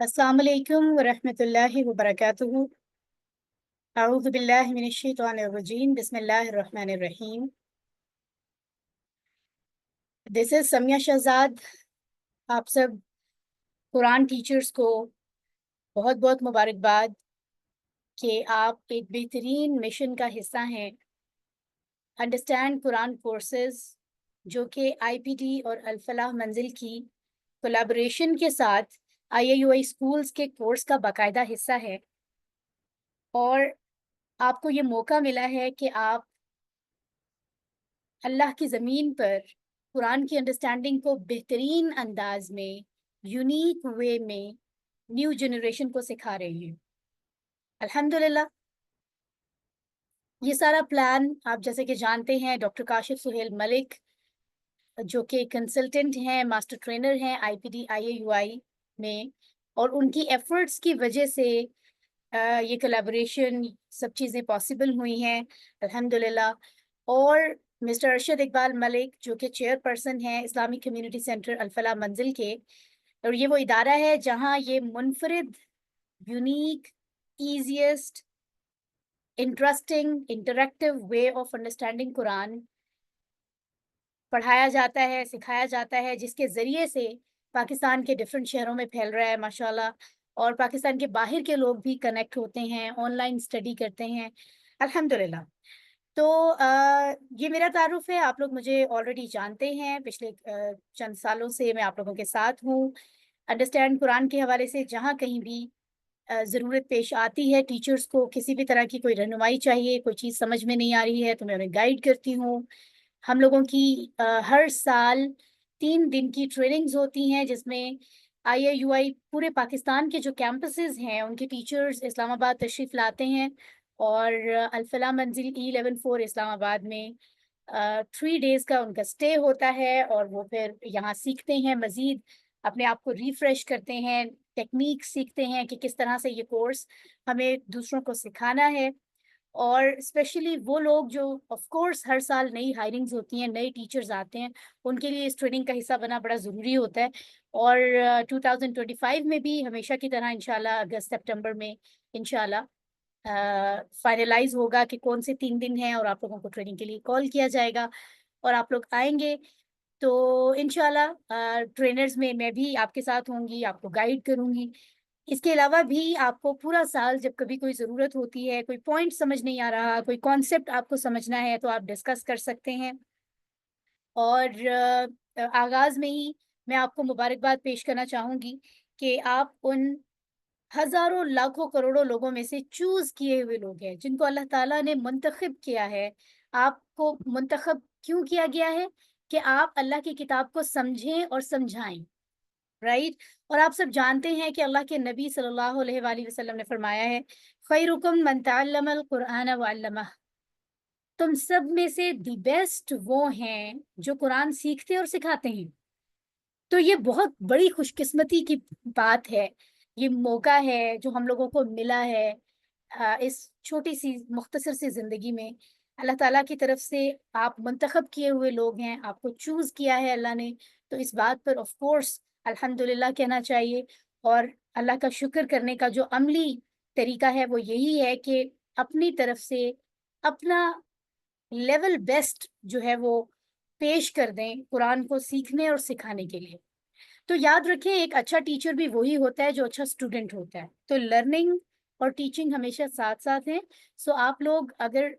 अस्सलाम वालेकुम वरहमतुल्लाहि वबरकातुहू। अऊज़ु बिल्लाहि मिनश शैतानिर रजीम। बिस्मिल्लाहिर रहमानिर रहीम। This is Samiya Shahzad. आप सब कुरान टीचर्स को बहुत बहुत मुबारकबाद कि आप एक बेहतरीन मिशन का हिस्सा हैं। अंडरस्टैंड कुरान कोर्सेज जो कि आईपीटी और अल-फलाह मंजिल की कोलैबोरेशन के साथ आईआईयूआई स्कूल्स के कोर्स का बाकायदा हिस्सा है, और आपको ये मौका मिला है कि आप अल्लाह की ज़मीन पर कुरान की अंडरस्टैंडिंग को बेहतरीन अंदाज में, यूनिक वे में न्यू जनरेशन को सिखा रहे हैं। अल्हम्दुलिल्लाह। ये सारा प्लान आप जैसे कि जानते हैं, डॉक्टर काशिफ सुहेल मलिक जो कि कंसल्टेंट हैं, मास्टर ट्रेनर हैं आईपीडी आईआईयूआई में, और उनकी एफर्ट्स की वजह से ये कोलैबोरेशन सब चीज़ें पॉसिबल हुई हैं अल्हम्दुलिल्लाह। और मिस्टर अरशद इकबाल मलिक जो कि चेयरपर्सन हैं इस्लामिक कम्युनिटी सेंटर अल-फलाह मंजिल के, और ये वो इदारा है जहां ये मुनफरिद, unique, easiest, interesting, interactive way of understanding Quran पढ़ाया जाता है, सिखाया जाता है, जिसके ज़रिए से पाकिस्तान के डिफरेंट शहरों में फैल रहा है माशाल्लाह। और पाकिस्तान के बाहर के लोग भी कनेक्ट होते हैं, ऑनलाइन स्टडी करते हैं अल्हम्दुलिल्लाह। तो ये मेरा तारुफ़ है, आप लोग मुझे ऑलरेडी जानते हैं, पिछले चंद सालों से मैं आप लोगों के साथ हूँ। अंडरस्टैंड कुरान के हवाले से जहाँ कहीं भी ज़रूरत पेश आती है, टीचर्स को किसी भी तरह की कोई रहनुमाई चाहिए, कोई चीज़ समझ में नहीं आ रही है तो मैं उन्हें गाइड करती हूँ। हम लोगों की हर साल 3 दिन की ट्रेनिंग्स होती हैं, जिसमें आईआईयूआई पूरे पाकिस्तान के जो कैंपसेस हैं उनके टीचर्स इस्लामाबाद तशरीफ़ लाते हैं, और अल-फलाह मंजिल E114 इस्लामाबाद में 3 डेज़ का उनका स्टे होता है, और वो फिर यहाँ सीखते हैं, मज़ीद अपने आप को रिफ्रेश करते हैं, टेक्नीक सीखते हैं कि किस तरह से ये कोर्स हमें दूसरों को सिखाना है। और स्पेशली वो लोग जो ऑफ कोर्स हर साल नई हायरिंग्स होती हैं, नए टीचर्स आते हैं, उनके लिए इस ट्रेनिंग का हिस्सा बनना बड़ा ज़रूरी होता है। और 2025 में भी हमेशा की तरह इंशाल्लाह अगस्त सितंबर में इंशाल्लाह फाइनलाइज होगा कि कौन से 3 दिन हैं, और आप लोगों को ट्रेनिंग के लिए कॉल किया जाएगा और आप लोग आएँगे। तो इंशाल्लाह ट्रेनर्स में मैं भी आपके साथ होंगी, आपको गाइड करूँगी। इसके अलावा भी आपको पूरा साल जब कभी कोई ज़रूरत होती है, कोई पॉइंट समझ नहीं आ रहा, कोई कॉन्सेप्ट आपको समझना है, तो आप डिस्कस कर सकते हैं। और आगाज़ में ही मैं आपको मुबारकबाद पेश करना चाहूँगी कि आप उन हज़ारों, लाखों, करोड़ों लोगों में से चूज़ किए हुए लोग हैं, जिनको अल्लाह ताला ने मुंतखब किया है। आपको मुंतखब क्यों किया गया है? कि आप अल्लाह की किताब को समझें और समझाएँ। राइट? और आप सब जानते हैं कि अल्लाह के नबी सल्लल्लाहु अलैहि वसल्लम ने फरमाया है, खैरुकुम मन तअल्लमल कुरआन व अल्लमह। तुम सब में से द बेस्ट वो हैं जो कुरान सीखते और सिखाते हैं। तो ये बहुत बड़ी खुशकिस्मती की बात है। ये मौका है जो हम लोगों को मिला है इस छोटी-सी मुख्तसर सी ज़िंदगी में। अल्लाह ताला की तरफ से आप मुंतखब किए हुए लोग हैं, आपको चूज़ किया है अल्लाह ने, तो इस बात पर ऑफ़ कोर्स अल्हम्दुलिल्लाह कहना चाहिए। और अल्लाह का शुक्र करने का जो अमली तरीका है वो यही है कि अपनी तरफ से अपना लेवल बेस्ट जो है वो पेश कर दें कुरान को सीखने और सिखाने के लिए। तो याद रखें, एक अच्छा टीचर भी वही होता है जो अच्छा स्टूडेंट होता है। तो लर्निंग और टीचिंग हमेशा साथ-साथ हैं। सो आप लोग अगर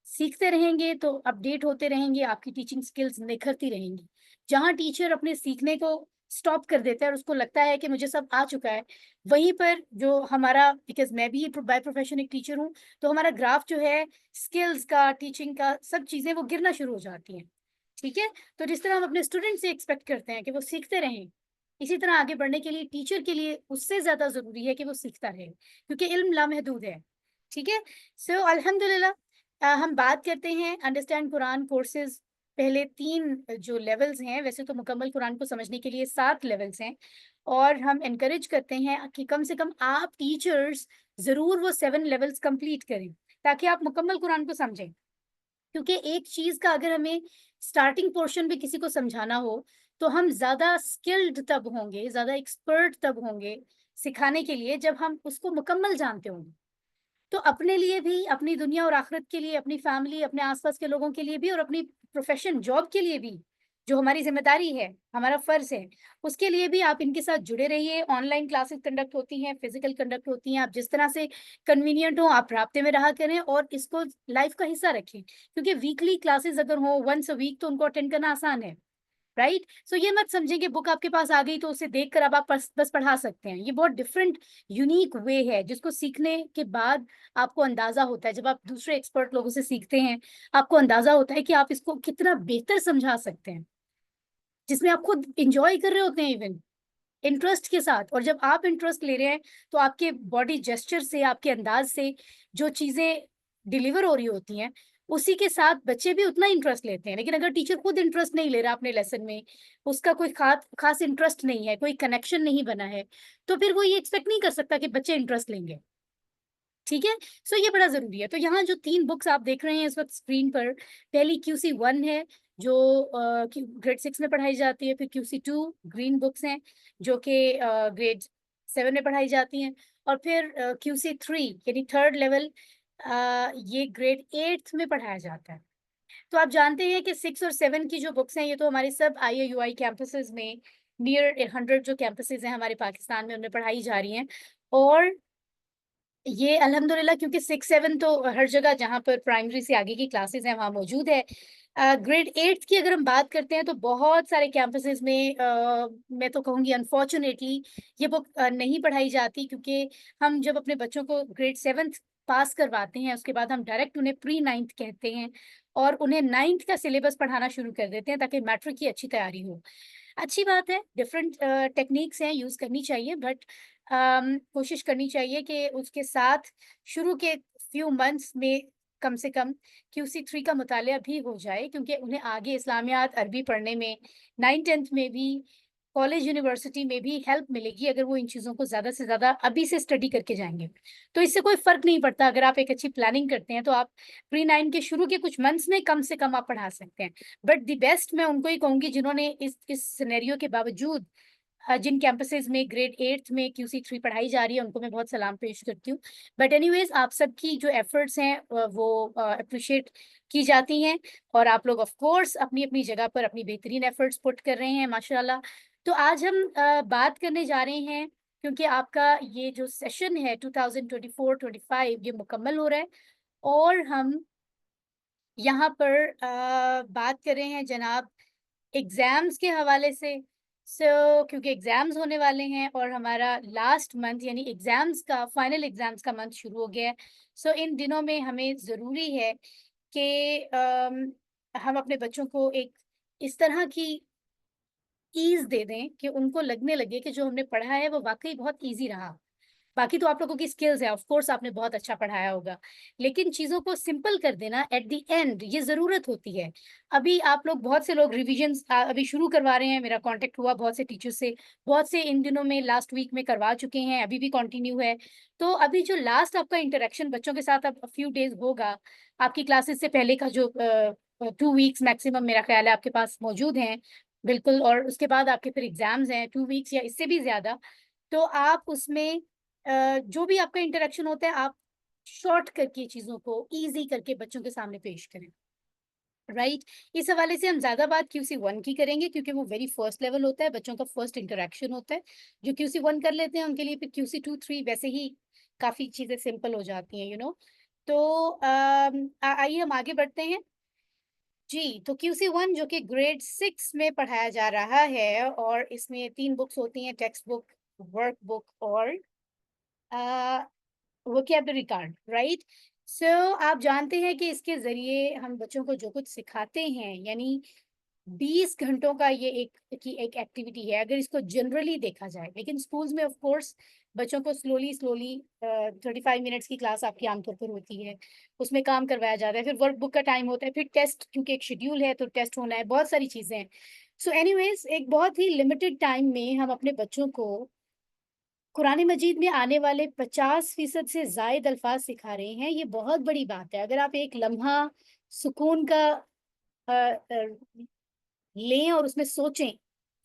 सीखते रहेंगे तो अपडेट होते रहेंगे, आपकी टीचिंग स्किल्स निखरती रहेंगी। जहाँ टीचर अपने सीखने को स्टॉप कर देता है और उसको लगता है कि मुझे सब आ चुका है, वहीं पर जो हमारा, बिकॉज़ मैं भी बाय प्रोफेशन एक टीचर हूँ, तो हमारा ग्राफ जो है स्किल्स का, टीचिंग का, सब चीज़ें वो गिरना शुरू हो जाती हैं। ठीक है? तो जिस तरह हम अपने स्टूडेंट से एक्सपेक्ट करते हैं कि वो सीखते रहें, इसी तरह आगे बढ़ने के लिए टीचर के लिए उससे ज़्यादा ज़रूरी है कि वो सीखता रहे, क्योंकि इल्म लामहदूद है। ठीक है? सो अल्हम्दुलिल्लाह। हम बात करते हैं अंडरस्टैंड कुरान कोर्सेज़। पहले 3 जो लेवल्स हैं, वैसे तो मुकम्मल कुरान को समझने के लिए 7 लेवल्स हैं, और हम एनकरेज करते हैं कि कम से कम आप टीचर्स ज़रूर वो 7 लेवल्स कंप्लीट करें, ताकि आप मुकम्मल कुरान को समझें। क्योंकि एक चीज़ का अगर हमें स्टार्टिंग पोर्शन भी किसी को समझाना हो, तो हम ज़्यादा स्किल्ड तब होंगे, ज़्यादा एक्सपर्ट तब होंगे, सिखाने के लिए जब हम उसको मुकम्मल जानते होंगे। तो अपने लिए भी, अपनी दुनिया और आखिरत के लिए, अपनी फैमिली, अपने आस-पास के लोगों के लिए भी और अपनी प्रोफ़ेशन, जॉब के लिए भी, जो हमारी ज़िम्मेदारी है, हमारा फ़र्ज़ है, उसके लिए भी आप इनके साथ जुड़े रहिए। ऑनलाइन क्लासेस कंडक्ट होती हैं, फ़िज़िकल कंडक्ट होती हैं, आप जिस तरह से कन्वीनिएंट हो, आप राब्ते में रहा करें और इसको लाइफ़ का हिस्सा रखें। क्योंकि वीकली क्लासेस अगर हों, वन्स अ वीक, तो उनको अटेंड करना आसान है। राइट? सो ये मत समझें कि बुक आपके पास आ गई तो उसे देखकर अब आप बस पढ़ा सकते हैं। ये बहुत डिफरेंट यूनिक वे है जिसको सीखने के बाद आपको अंदाज़ा होता है। जब आप दूसरे एक्सपर्ट लोगों से सीखते हैं, आपको अंदाज़ा होता है कि आप इसको कितना बेहतर समझा सकते हैं, जिसमें आप खुद एन्जॉय कर रहे होते हैं इवन, इंटरेस्ट के साथ। और जब आप इंटरेस्ट ले रहे हैं, तो आपके बॉडी जेस्चर से, आपके अंदाज़ से जो चीज़ें डिलीवर हो रही होती हैं, उसी के साथ बच्चे भी उतना इंटरेस्ट लेते हैं। लेकिन अगर टीचर खुद इंटरेस्ट नहीं ले रहा अपने लेसन में, उसका कोई ख़ास इंटरेस्ट नहीं है, कोई कनेक्शन नहीं बना है, तो फिर वो ये एक्सपेक्ट नहीं कर सकता कि बच्चे इंटरेस्ट लेंगे। ठीक है? सो ये बड़ा ज़रूरी है। तो यहाँ जो 3 बुक्स आप देख रहे हैं इस वक़्त स्क्रीन पर, पहली क्यूसी 1 है जो ग्रेड 6 में पढ़ाई जाती है, फिर क्यूसी 2 ग्रीन बुक्स हैं जो कि ग्रेड 7 में पढ़ाई जाती हैं, और फिर क्यूसी 3 यानी थर्ड लेवल, ये ग्रेड 8th में पढ़ाया जाता है। तो आप जानते हैं कि 6 और 7 की जो बुक्स हैं, ये तो हमारे सब आईएयूआई कैंपसेज़ में, नियर 100 जो कैंपसेज़ हैं हमारे पाकिस्तान में, उनमें पढ़ाई जा रही हैं। और ये अल्हम्दुलिल्लाह, क्योंकि 6-7 तो हर जगह जहाँ पर प्राइमरी से आगे की क्लासेस हैं वहाँ मौजूद है। ग्रेड 8 की अगर हम बात करते हैं तो बहुत सारे कैंपसेस में मैं तो कहूँगी अनफॉर्च्यूनेटली ये बुक नहीं पढ़ाई जाती, क्योंकि हम जब अपने बच्चों को ग्रेड 7th पास करवाते हैं, उसके बाद हम डायरेक्ट उन्हें प्री 9th कहते हैं और उन्हें 9th का सिलेबस पढ़ाना शुरू कर देते हैं ताकि मैट्रिक की अच्छी तैयारी हो। अच्छी बात है, डिफरेंट टेक्निक्स हैं, यूज़ करनी चाहिए, बट कोशिश करनी चाहिए कि उसके साथ शुरू के फ्यू मंथ्स में कम से कम क्यूसी 3 का मुतालिया भी हो जाए, क्योंकि उन्हें आगे इस्लामियात, अरबी पढ़ने में 9th-10th में भी, कॉलेज यूनिवर्सिटी में भी हेल्प मिलेगी अगर वो इन चीज़ों को ज़्यादा से ज़्यादा अभी से स्टडी करके जाएँगे। तो इससे कोई फ़र्क नहीं पड़ता, अगर आप एक अच्छी प्लानिंग करते हैं तो आप प्री 9 के शुरू के कुछ मंथ्स में कम से कम आप पढ़ा सकते हैं। बट द बेस्ट मैं उनको ही कहूँगी जिन्होंने इस सिनेरियो के बावजूद, जिन कैंपसेज़ में ग्रेड 8th में क्यूसी 3 पढ़ाई जा रही है, उनको मैं बहुत सलाम पेश करती हूँ। बट एनीवेज़, आप सबकी जो एफर्ट्स हैं वो एप्रिशिएट की जाती हैं, और आप लोग ऑफ कोर्स अपनी-अपनी जगह पर अपनी बेहतरीन एफर्ट्स पुट कर रहे हैं माशाल्लाह। तो आज हम बात करने जा रहे हैं, क्योंकि आपका ये जो सेशन है 2024-25 ये मुकम्मल हो रहा है, और हम यहाँ पर बात कर रहे हैं जनाब एग्ज़ाम्स के हवाले से। क्योंकि एग्ज़ाम्स होने वाले हैं और हमारा लास्ट मंथ यानी एग्ज़ाम्स का, फाइनल एग्ज़ाम्स का मंथ शुरू हो गया है। इन दिनों में हमें ज़रूरी है कि हम अपने बच्चों को एक इस तरह की ईज़ दे दें कि उनको लगने लगे कि जो हमने पढ़ा है वो वाक़ई बहुत ईज़ी रहा। बाकी तो आप लोगों की स्किल्स है, ऑफ कोर्स आपने बहुत अच्छा पढ़ाया होगा। लेकिन चीज़ों को सिंपल कर देना एट द एंड ये ज़रूरत होती है। अभी आप लोग, बहुत से लोग रिविज़न्स अभी शुरू करवा रहे हैं, मेरा कॉन्टैक्ट हुआ बहुत से टीचर से, बहुत से इन दिनों में लास्ट वीक में करवा चुके हैं, अभी भी कंटिन्यू है। तो अभी जो लास्ट आपका इंटरैक्शन बच्चों के साथ अब फ्यू डेज़ होगा, आपकी क्लासेस से पहले का जो 2 वीक्स मैक्सिमम मेरा ख़्याल है आपके पास मौजूद हैं, बिल्कुल, और उसके बाद आपके फिर एग्ज़ाम्स हैं 2 वीक्स या इससे भी ज़्यादा। तो आप उसमें जो भी आपका इंटरेक्शन होता है, आप शॉर्ट करके चीज़ों को ईज़ी करके बच्चों के सामने पेश करें, राइट? इस हवाले से हम ज़्यादा बात क्यूसी 1 की करेंगे, क्योंकि वो वेरी फर्स्ट लेवल होता है, बच्चों का फर्स्ट इंटरेक्शन होता है। जो क्यूसी 1 कर लेते हैं उनके लिए फिर क्यूसी 2, 3 वैसे ही काफ़ी चीज़ें सिंपल हो जाती हैं, तो आइए हम आगे बढ़ते हैं। जी, तो क्यूसी 1 जो कि ग्रेड 6 में पढ़ाया जा रहा है, और इसमें 3 बुक्स होती हैं, टेक्स्ट बुक, वर्क बुक और अ वोकैब्युलरी कार्ड, राइट? आप जानते हैं कि इसके ज़रिए हम बच्चों को जो कुछ सिखाते हैं, यानी 20 घंटों का ये एक एक्टिविटी है, अगर इसको जनरली देखा जाए। लेकिन स्कूल्स में ऑफ कोर्स बच्चों को स्लोली 35 मिनट्स की क्लास आपकी आमतौर पर होती है, उसमें काम करवाया जाता है, फिर वर्क बुक का टाइम होता है, फिर टेस्ट, क्योंकि एक शेड्यूल है तो टेस्ट होना है, बहुत सारी चीज़ें हैं। एनीवेज़, एक बहुत ही लिमिटेड टाइम में हम अपने बच्चों को कुरान मजीद में आने वाले 50% से ज़ायद अल्फ़ाज़ सिखा रहे हैं, ये बहुत बड़ी बात है। अगर आप एक लम्हा सुकून का अ लें और उसमें सोचें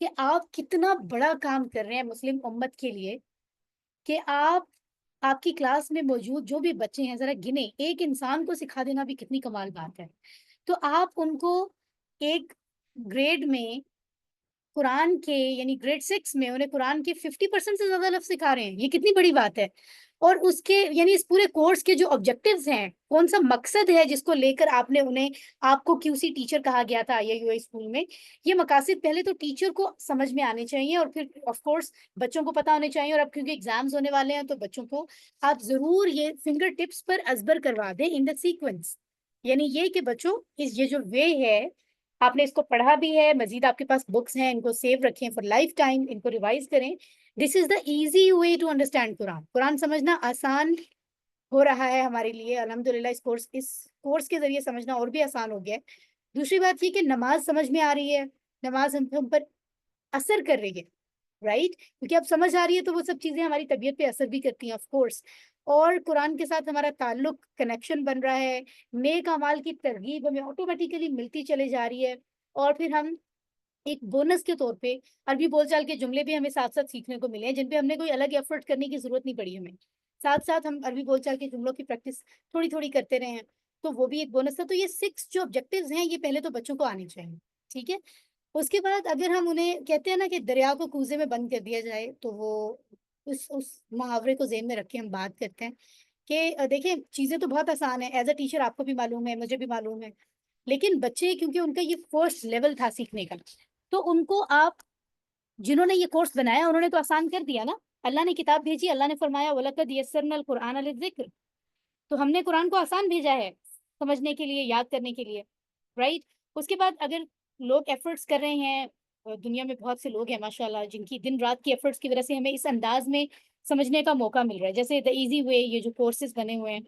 कि आप कितना बड़ा काम कर रहे हैं मुस्लिम उम्मत के लिए, कि आप आपकी क्लास में मौजूद जो भी बच्चे हैं जरा गिने, एक इंसान को सिखा देना भी कितनी कमाल बात है। तो आप उनको एक ग्रेड में कुरान के यानी ग्रेड 6 में उन्हें कुरान के 50% से ज़्यादा लफ्ज़ सिखा रहे हैं, ये कितनी बड़ी बात है। और उसके यानी इस पूरे कोर्स के जो ऑब्जेक्टिव्स हैं, कौन-सा मकसद है जिसको लेकर आपने उन्हें आपको क्यूसी टीचर कहा गया था आईआईयूआई स्कूल में, ये मकासद पहले तो टीचर को समझ में आने चाहिए और फिर ऑफ कोर्स बच्चों को पता होने चाहिए। और अब क्योंकि एग्ज़ाम्स होने वाले हैं तो बच्चों को आप ज़रूर ये फिंगर टिप्स पर अज़बर करवा दें इन द सीक्वेंस। यानी ये कि बच्चों इस ये जो वे है, आपने इसको पढ़ा भी है, मज़ीद आपके पास बुक्स हैं, इनको सेव रखें फॉर लाइफ टाइम, इनको रिवाइज़ करें। This is the easy way to understand Quran. Quran समझना आसान हो रहा है हमारे लिए अल्हम्दुलिल्लाह। इस कोर्स के ज़रिए समझना और भी आसान हो गया है। दूसरी बात ये कि नमाज़ समझ में आ रही है, नमाज़ हम पर असर कर रही है, राइट? क्योंकि अब समझ आ रही है तो वो सब चीज़ें हमारी तबीयत पे असर भी करती हैं ऑफ कोर्स। और कुरान के साथ हमारा ताल्लुक, कनेक्शन बन रहा है, नेक अमाल की तरगीब हमें ऑटोमेटिकली मिलती चली जा रही है। और फिर हम एक बोनस के तौर पे अरबी बोलचाल के जुमले भी हमें साथ-साथ सीखने को मिले हैं, जिन पे हमने कोई अलग एफर्ट करने की ज़रूरत नहीं पड़ी हमें। साथ-साथ हम अरबी बोलचाल के जुमलों की प्रैक्टिस थोड़ी-थोड़ी करते रहे हैं, तो वो भी एक बोनस था। तो ये 6 जो ऑब्जेक्टिव्स हैं, ये पहले तो बच्चों को आने चाहिए, ठीक है? उसके बाद अगर हम उन्हें कहते हैं ना कि दरिया को कूज़े में बंद कर दिया जाए, तो वो उस मुहावरे को ज़हन में रख के हम बात करते हैं कि देखिए चीज़ें तो बहुत आसान है, एज़ अ टीचर आपको भी मालूम है, मुझे भी मालूम है। लेकिन बच्चे क्योंकि उनका ये फर्स्ट लेवल था सीखने का, तो उनको आप जिन्होंने ये कोर्स बनाया उन्होंने तो आसान कर दिया ना। अल्लाह ने किताब भेजी, अल्लाह ने फरमाया वलक़द यस्सरनल कुरआन लिज़िक्र। तो हमने कुरान को आसान भेजा है समझने के लिए, याद करने के लिए, राइट? उसके बाद अगर लोग एफर्ट्स कर रहे हैं, दुनिया में बहुत से लोग हैं माशाल्लाह जिनकी दिन रात की एफर्ट्स की वजह से हमें इस अंदाज में समझने का मौका मिल रहा है। जैसे द इजी वे, ये जो कोर्सेज बने हुए हैं,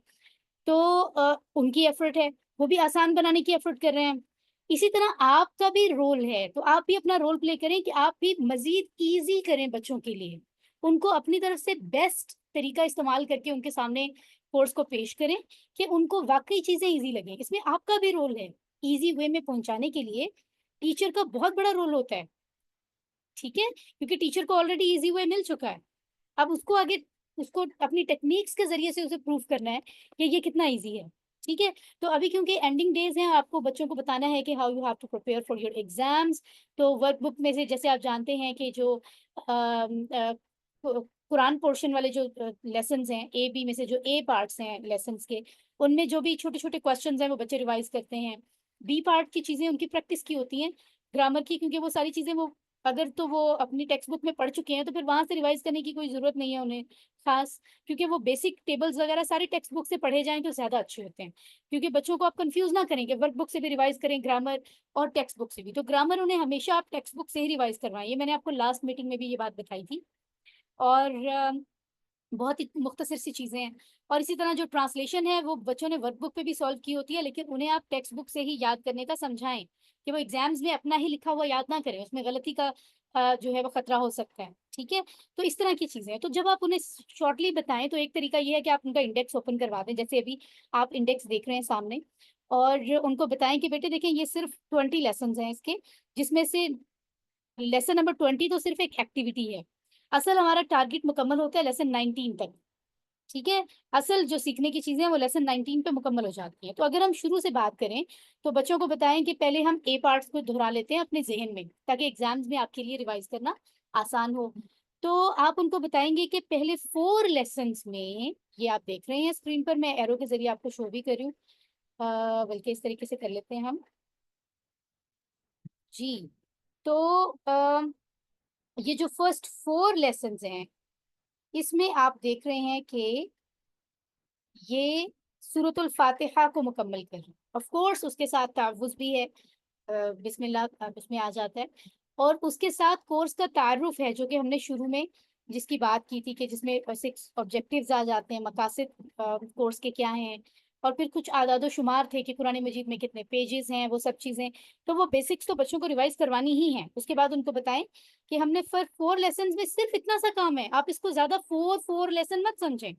तो उनकी एफर्ट है, वो भी आसान बनाने की एफर्ट कर रहे हैं। इसी तरह आपका भी रोल है, तो आप भी अपना रोल प्ले करें कि आप भी मज़ीद ईज़ी करें बच्चों के लिए। उनको अपनी तरफ से बेस्ट तरीका इस्तेमाल करके उनके सामने कोर्स को पेश करें कि उनको वाक़ई चीज़ें ईज़ी लगें। इसमें आपका भी रोल है, ईज़ी वे में पहुँचाने के लिए टीचर का बहुत बड़ा रोल होता है, ठीक है? क्योंकि टीचर को ऑलरेडी ईज़ी वे मिल चुका है। अब उसको आगे उसको अपनी टेक्निक्स के ज़रिए से उसे प्रूव करना है कि ये कितना ईज़ी है, ठीक है? तो अभी क्योंकि एंडिंग डेज़ हैं, आपको बच्चों को बताना है कि how you have to prepare for your exams. तो वर्कबुक में से जैसे आप जानते हैं कि जो कुरान पोर्शन वाले जो लेसन्स हैं, ए, बी में से जो ए पार्ट्स हैं लेसन्स के, उनमें जो भी छोटे-छोटे क्वेश्चन्स हैं, वो बच्चे रिवाइज़ करते हैं। बी पार्ट की चीज़ें उनकी प्रैक्टिस की होती हैं, ग्रामर की, क्योंकि वो सारी चीज़ें वो अगर तो वो अपनी टेक्स्ट बुक में पढ़ चुके हैं, तो फिर वहाँ से रिवाइज़ करने की कोई ज़रूरत नहीं है उन्हें ख़ास, क्योंकि वो बेसिक टेबल्स वगैरह सारी टेक्स्ट बुक से पढ़े जाएँ तो ज़्यादा अच्छे होते हैं। क्योंकि बच्चों को आप कन्फ्यूज़ ना करें कि वर्क बुक से भी रिवाइज़ करें ग्रामर और टेक्स्ट बुक से भी। तो ग्रामर उन्हें हमेशा आप टेक्स्ट बुक से ही रिवाइज़ करवाएँ, ये मैंने आपको लास्ट मीटिंग में भी ये बात बताई थी। और बहुत ही मुख्तसर सी चीज़ें हैं। और इसी तरह जो ट्रांसलेशन है वो बच्चों ने वर्कबुक पे भी सॉल्व की होती है, लेकिन उन्हें आप टेक्स्ट बुक से ही याद करने का समझाएँ, कि वो एग्ज़ाम्स में अपना ही लिखा हुआ याद ना करें, उसमें गलती का जो है वो खतरा हो सकता है, ठीक है? तो इस तरह की चीज़ें हैं। तो जब आप उन्हें शॉर्टली बताएँ तो एक तरीका ये है कि आप उनका इंडेक्स ओपन करवा दें, जैसे अभी आप इंडेक्स देख रहे हैं सामने, और उनको बताएँ कि बेटे देखिए ये सिर्फ़ 20 लेसन्स हैं इसके, जिसमें से लेसन नंबर 20 तो सिर्फ़ एक एक्टिविटी है। असल हमारा टारगेट मुकम्मल होता है लेसन 19 तक। ठीक है? असल जो सीखने की चीज़ें हैं वो लेसन 19 पे मुकम्मल हो जाती हैं। तो अगर हम शुरू से बात करें, तो बच्चों को बताएँ कि पहले हम ए पार्ट्स को दोहरा लेते हैं अपने ज़हन में, ताकि एग्ज़ाम्स में आपके लिए रिवाइज़ करना आसान हो। तो आप उनको बताएँगे कि पहले 4 लेसन्स में, ये आप देख रहे हैं स्क्रीन पर, मैं एरो के ज़रिए आपको शो भी कर रही हूँ। बल्कि इस तरीके से कर लेते हैं हम। जी, तो ये जो फर्स्ट 4 लेसन्स हैं, इसमें आप देख रहे हैं कि ये सूरतुल फ़ातिहा को मुकम्मल करें। ऑफ़ कोर्स उसके साथ तहफ़्फ़ुज़ भी है, बिस्मिल्लाह उसमें आ जाता है। और उसके साथ कोर्स का तारुफ़ है, जो कि हमने शुरू में जिसकी बात की थी कि जिसमें 6 ऑब्जेक्टिव्स आ जाते हैं, मकासद कोर्स के क्या हैं, और फिर कुछ आदाद-ओ-शुमार थे कि कुरान मजीद में कितने पेजेज़ हैं, वो सब चीज़ें। तो वो बेसिक्स तो बच्चों को रिवाइज़ करवानी ही हैं। उसके बाद उनको बताएँ कि हमने 4 लेसन्स में सिर्फ़ इतना सा काम है, आप इसको ज़्यादा 4 लेसन मत समझें।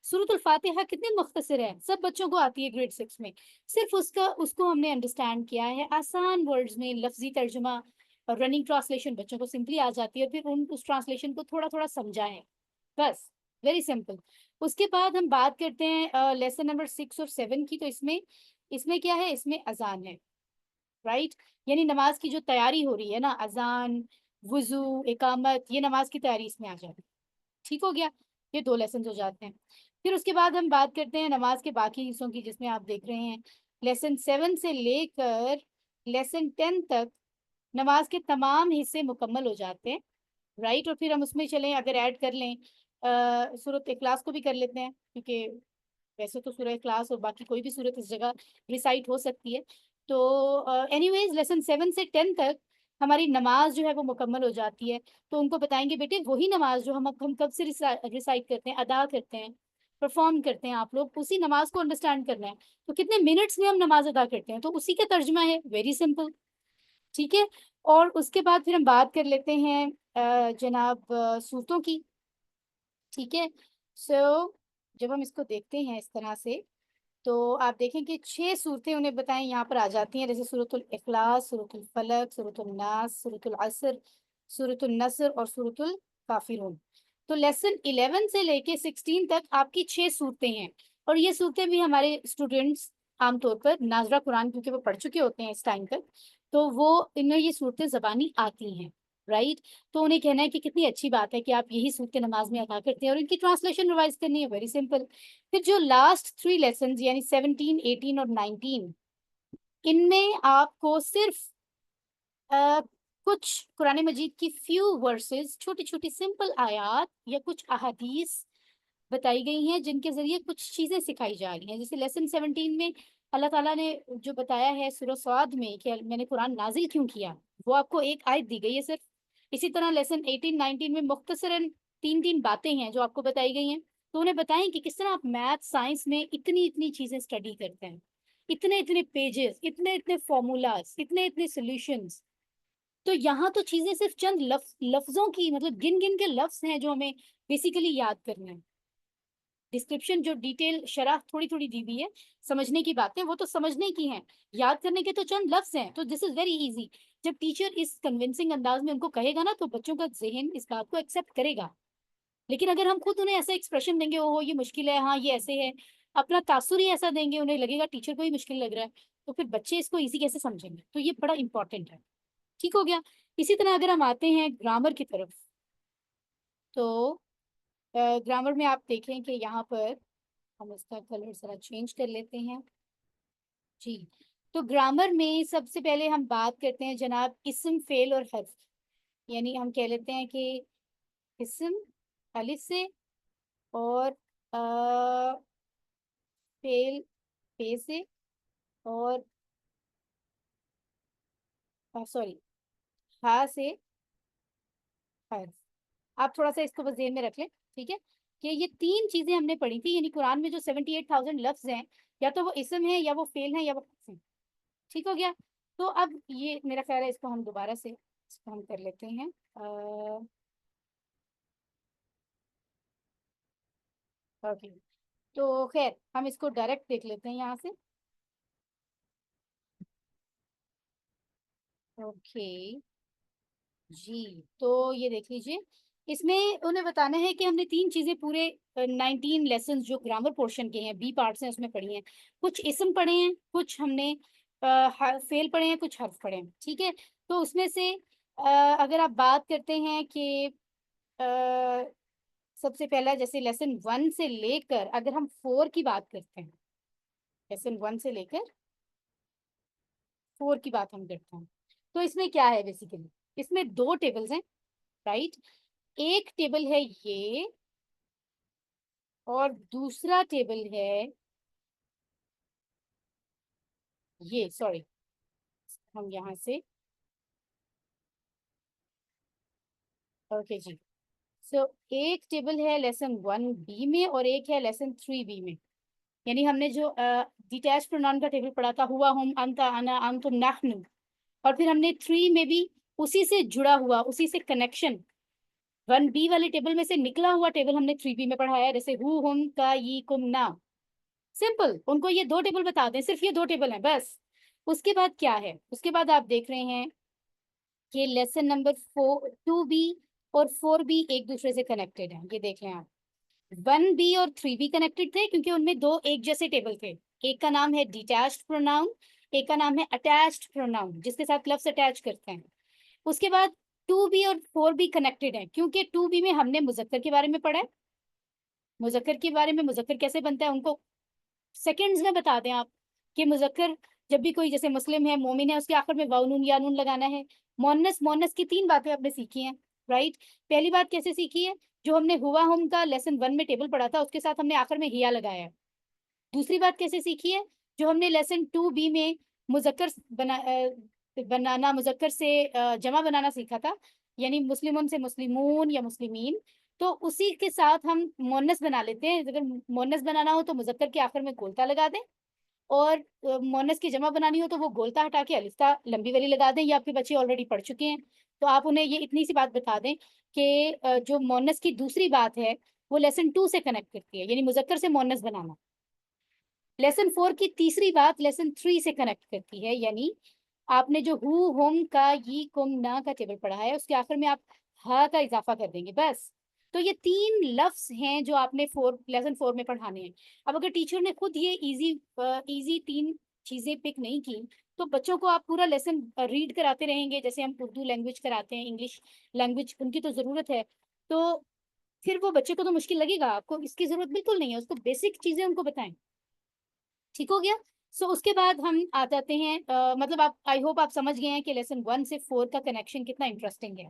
सूरतुल फ़ातिहा कितनी मुख्तसर है, सब बच्चों को आती है ग्रेड 6 में। सिर्फ़ उसको हमने अंडरस्टैंड किया है, आसान वर्ड्स में लफ़्ज़ी तर्जुमा और रनिंग ट्रांसलेशन बच्चों को सिंपली आ जाती है, और फिर उस ट्रांसलेशन को थोड़ा-थोड़ा समझा है, बस। Very simple. उसके बाद हम बात करते हैं लेसन नंबर 6 और 7 की। तो इसमें इसमें क्या है, इसमें अजान है, राइट। यानी नमाज की जो तैयारी हो रही है ना, अजान, वुजू, इकामत, ये नमाज की तैयारी इसमें आ जाती है। ठीक हो गया, ये 2 लेसन हो जाते हैं। फिर उसके बाद हम बात करते हैं नमाज के बाकी हिस्सों की, जिसमें आप देख रहे हैं लेसन 7 से लेकर लेसन 10 तक नमाज के तमाम हिस्से मुकम्मल हो जाते हैं, राइट। और फिर हम उसमें चलें, अगर ऐड कर लें सूरत इखलास को भी कर लेते हैं, क्योंकि वैसे तो सूरह इखलास और बाकी कोई भी सूरत इस जगह रिसाइट हो सकती है। तो एनीवेज लेसन 7 से 10 तक हमारी नमाज जो है वो मुकम्मल हो जाती है। तो उनको बताएंगे बेटे वही नमाज जो हम कब से रिसाइट करते हैं, अदा करते हैं, परफॉर्म करते हैं, आप लोग उसी नमाज को अंडरस्टैंड करना है। तो कितने मिनट्स में हम नमाज अदा करते हैं, तो उसी का तर्जुमा है, वेरी सिंपल। ठीक है। और उसके बाद फिर हम बात कर लेते हैं जनाब सूरतों की। ठीक है। सो जब हम इसको देखते हैं इस तरह से, तो आप देखें कि 6 सूरतें उन्हें बताएं यहाँ पर आ जाती हैं, जैसे सूरतुल इखलास, सूरतुल फलक, सूरतुल नास, सूरतुल असर, सूरतुल नसर और सूरतुल काफिरून। तो लेसन 11 से लेके 16 तक आपकी 6 सूरतें हैं। और ये सूरतें भी हमारे स्टूडेंट्स आमतौर पर नाजरा कुरान, क्योंकि वो पढ़ चुके होते हैं इस टाइम तक, तो वो इन्हें ये सूरतें ज़बानी आती हैं, राइट। तो उन्हें कहना है कि कितनी अच्छी बात है कि आप यही सूरतें नमाज में अदा करते हैं, और इनकी ट्रांसलेशन रिवाइज करनी है, वेरी सिंपल। फिर जो लास्ट 3 लेसन यानी 17, 18 और 19, इनमें आपको सिर्फ अ, कुछ कुरान मजीद की फ्यू वर्सेस, छोटी छोटी सिंपल आयात या कुछ अहादीस बताई गई हैं, जिनके जरिए कुछ चीजें सिखाई जा रही हैं। जैसे लेसन 17 में अल्लाह ताला ने जो बताया है सूरह स्वाद में कि मैंने कुरान नाजिल क्यों किया, वो आपको एक आयत दी गई है सिर्फ। इसी तरह लेसन 18, 19 में मुख्तसरन 3 3 बातें हैं जो आपको बताई गई हैं। तो उन्हें बताएं कि किस तरह आप मैथ साइंस में इतनी इतनी चीजें स्टडी करते हैं, इतने इतने पेजेस, इतने इतने फॉर्मूलाज, इतने इतने सोल्यूशंस। तो यहाँ तो चीजें सिर्फ चंद लफ्जों की, मतलब गिन गिन के लफ्ज हैं जो हमें बेसिकली याद करना है। डिस्क्रिप्शन जो डिटेल शरह थोड़ी थोड़ी दी हुई है, समझने की बातें वो तो समझने की हैं, याद करने के तो चंद लफ्ज हैं। तो दिस इज वेरी इजी। जब टीचर इस कन्विंसिंग अंदाज में उनको कहेगा ना, तो बच्चों का जहन इस बात को एक्सेप्ट करेगा। लेकिन अगर हम खुद उन्हें ऐसा एक्सप्रेशन देंगे, ओहो ये मुश्किल है, हाँ ये ऐसे है, अपना तासुर ही ऐसा देंगे, उन्हें लगेगा टीचर को ही मुश्किल लग रहा है, तो फिर बच्चे इसको इजी कैसे समझेंगे। तो ये बड़ा इंपॉर्टेंट है। ठीक हो गया। इसी तरह अगर हम आते हैं ग्रामर की तरफ, तो ग्रामर में आप देखें कि यहाँ पर हम इसका कलर जरा चेंज कर लेते हैं जी। तो ग्रामर में सबसे पहले हम बात करते हैं जनाब इस्म, फेल और हर्फ। यानी हम कह लेते हैं कि इस्म अलिफ से, और फेल पे से, और सॉरी हा से हर्फ। आप थोड़ा सा इसको बस ध्यान में रख लें, ठीक है। कि ये 3 चीजें हमने पढ़ी थी, यानी कुरान में जो 78,000 लफ्ज हैं, या तो वो इस्म है, या वो फेल है, या वो हर्फ है। ठीक हो गया। तो अब ये मेरा ख्याल है इसको हम दोबारा से इसको हम कर लेते हैं। ओके। तो खैर हम इसको डायरेक्ट देख लेते हैं यहाँ से। ओके जी। तो ये देख लीजिए, इसमें उन्हें बताना है कि हमने 3 चीजें पूरे 19 लेसन जो ग्रामर पोर्शन के हैं, बी पार्ट्स हैं, उसमें पढ़ी हैं। कुछ इस्म पढ़े हैं, कुछ हमने फेल पढ़े हैं, कुछ हर्फ पढ़े हैं। ठीक है। तो उसमें से अगर आप बात करते हैं कि सबसे पहला जैसे लेसन 1 से लेकर अगर हम 4 की बात करते हैं, लेसन 1 से लेकर 4 की बात हम करते हैं, तो इसमें क्या है बेसिकली, इसमें 2 टेबल्स हैं, राइट। एक टेबल है ये, और दूसरा टेबल है ये, सॉरी, हम यहाँ से, ओके जी। सो एक टेबल है लेसन 1 बी में, और एक है लेसन 3 बी में। यानी हमने जो डिटैच प्रोनाउन का टेबल पढ़ा था, हुआ, हम, अंता, अना, अंतुम, नहनु, और फिर हमने 3 में भी उसी से जुड़ा हुआ, उसी से कनेक्शन, 1 बी वाले टेबल में से निकला हुआ टेबल हमने 3 बी में पढ़ाया है, जैसे हु, हुम, का, यी, कुम, ना। सिंपल, उनको ये 2 टेबल बता दें, सिर्फ ये 2 टेबल हैं बस। उसके बाद क्या है, उसके बाद आप देख रहे हैं कि लेसन नंबर 2 बी और 4 बी एक दूसरे से कनेक्टेड है, ये देख लें आप। 1B और 3B कनेक्टेड थे क्योंकि उनमें दो एक जैसे टेबल थे। एक का नाम है डिटैच्ड प्रोनाउन, एक का नाम है अटैच्ड प्रोनाउन, जिसके साथ लफ्ज अटैच करते हैं। उसके बाद 2B और 4B कनेक्टेड है क्योंकि 2B में हमने मुजक्कर के बारे में पढ़ा है। मुजक्कर के बारे में, मुजक्कर कैसे बनता है उनको सेकंड्स में बता दें आप कि मुजक्कर जब भी कोई जैसे मुस्लिम है, मोमिन है, उसके आखिर में वाव नून या नून लगाना है। मोन्नस, मोन्नस की 3 बातें आपने सीखी हैं, राइट। पहली बात कैसे सीखी है, जो हमने हुआ हम का लेसन 1 में टेबल पढ़ा था उसके साथ हमने आखिर में हिया लगाया है। दूसरी बात कैसे सीखी है, जो हमने लेसन 2B में मुजक्कर बनाना, मुजक्कर से जमा बनाना सीखा था, यानी मुस्लिमों से मुस्लिमून या मुस्लिमीन। तो उसी के साथ हम मोन्नस बना लेते हैं। अगर मोन्नस बनाना हो तो मुजक्कर के आखिर में गोलता लगा दें, और मोनस की जमा बनानी हो तो वो गोलता हटा के अलिफ्ता लंबी वाली लगा दें। ये आपके बच्चे ऑलरेडी पढ़ चुके हैं, तो आप उन्हें ये इतनी सी बात बता दें कि जो मोनस की दूसरी बात है वो लेसन 2 से कनेक्ट करती है, यानी मुजक्कर से मोनस बनाना। लेसन 4 की तीसरी बात लेसन 3 से कनेक्ट करती है, यानी आपने जो हु हुम का ये कुम ना का टेबल पढ़ा है उसके आखिर में आप हा का इजाफा कर देंगे बस। तो ये 3 लफ्ज हैं जो आपने लेसन 4 में पढ़ाने हैं। अब अगर टीचर ने खुद ये इजी इजी 3 चीजें पिक नहीं की तो बच्चों को आप पूरा लेसन रीड कराते रहेंगे, जैसे हम उर्दू लैंग्वेज कराते हैं, इंग्लिश लैंग्वेज उनकी तो जरूरत है। तो फिर वो बच्चे को तो मुश्किल लगेगा, आपको इसकी जरूरत बिल्कुल नहीं है, उसको बेसिक चीजें उनको बताएं। ठीक हो गया। सो उसके बाद हम आ जाते हैं मतलब आप, आई होप आप समझ गए हैं कि लेसन 1 से 4 का कनेक्शन कितना इंटरेस्टिंग है।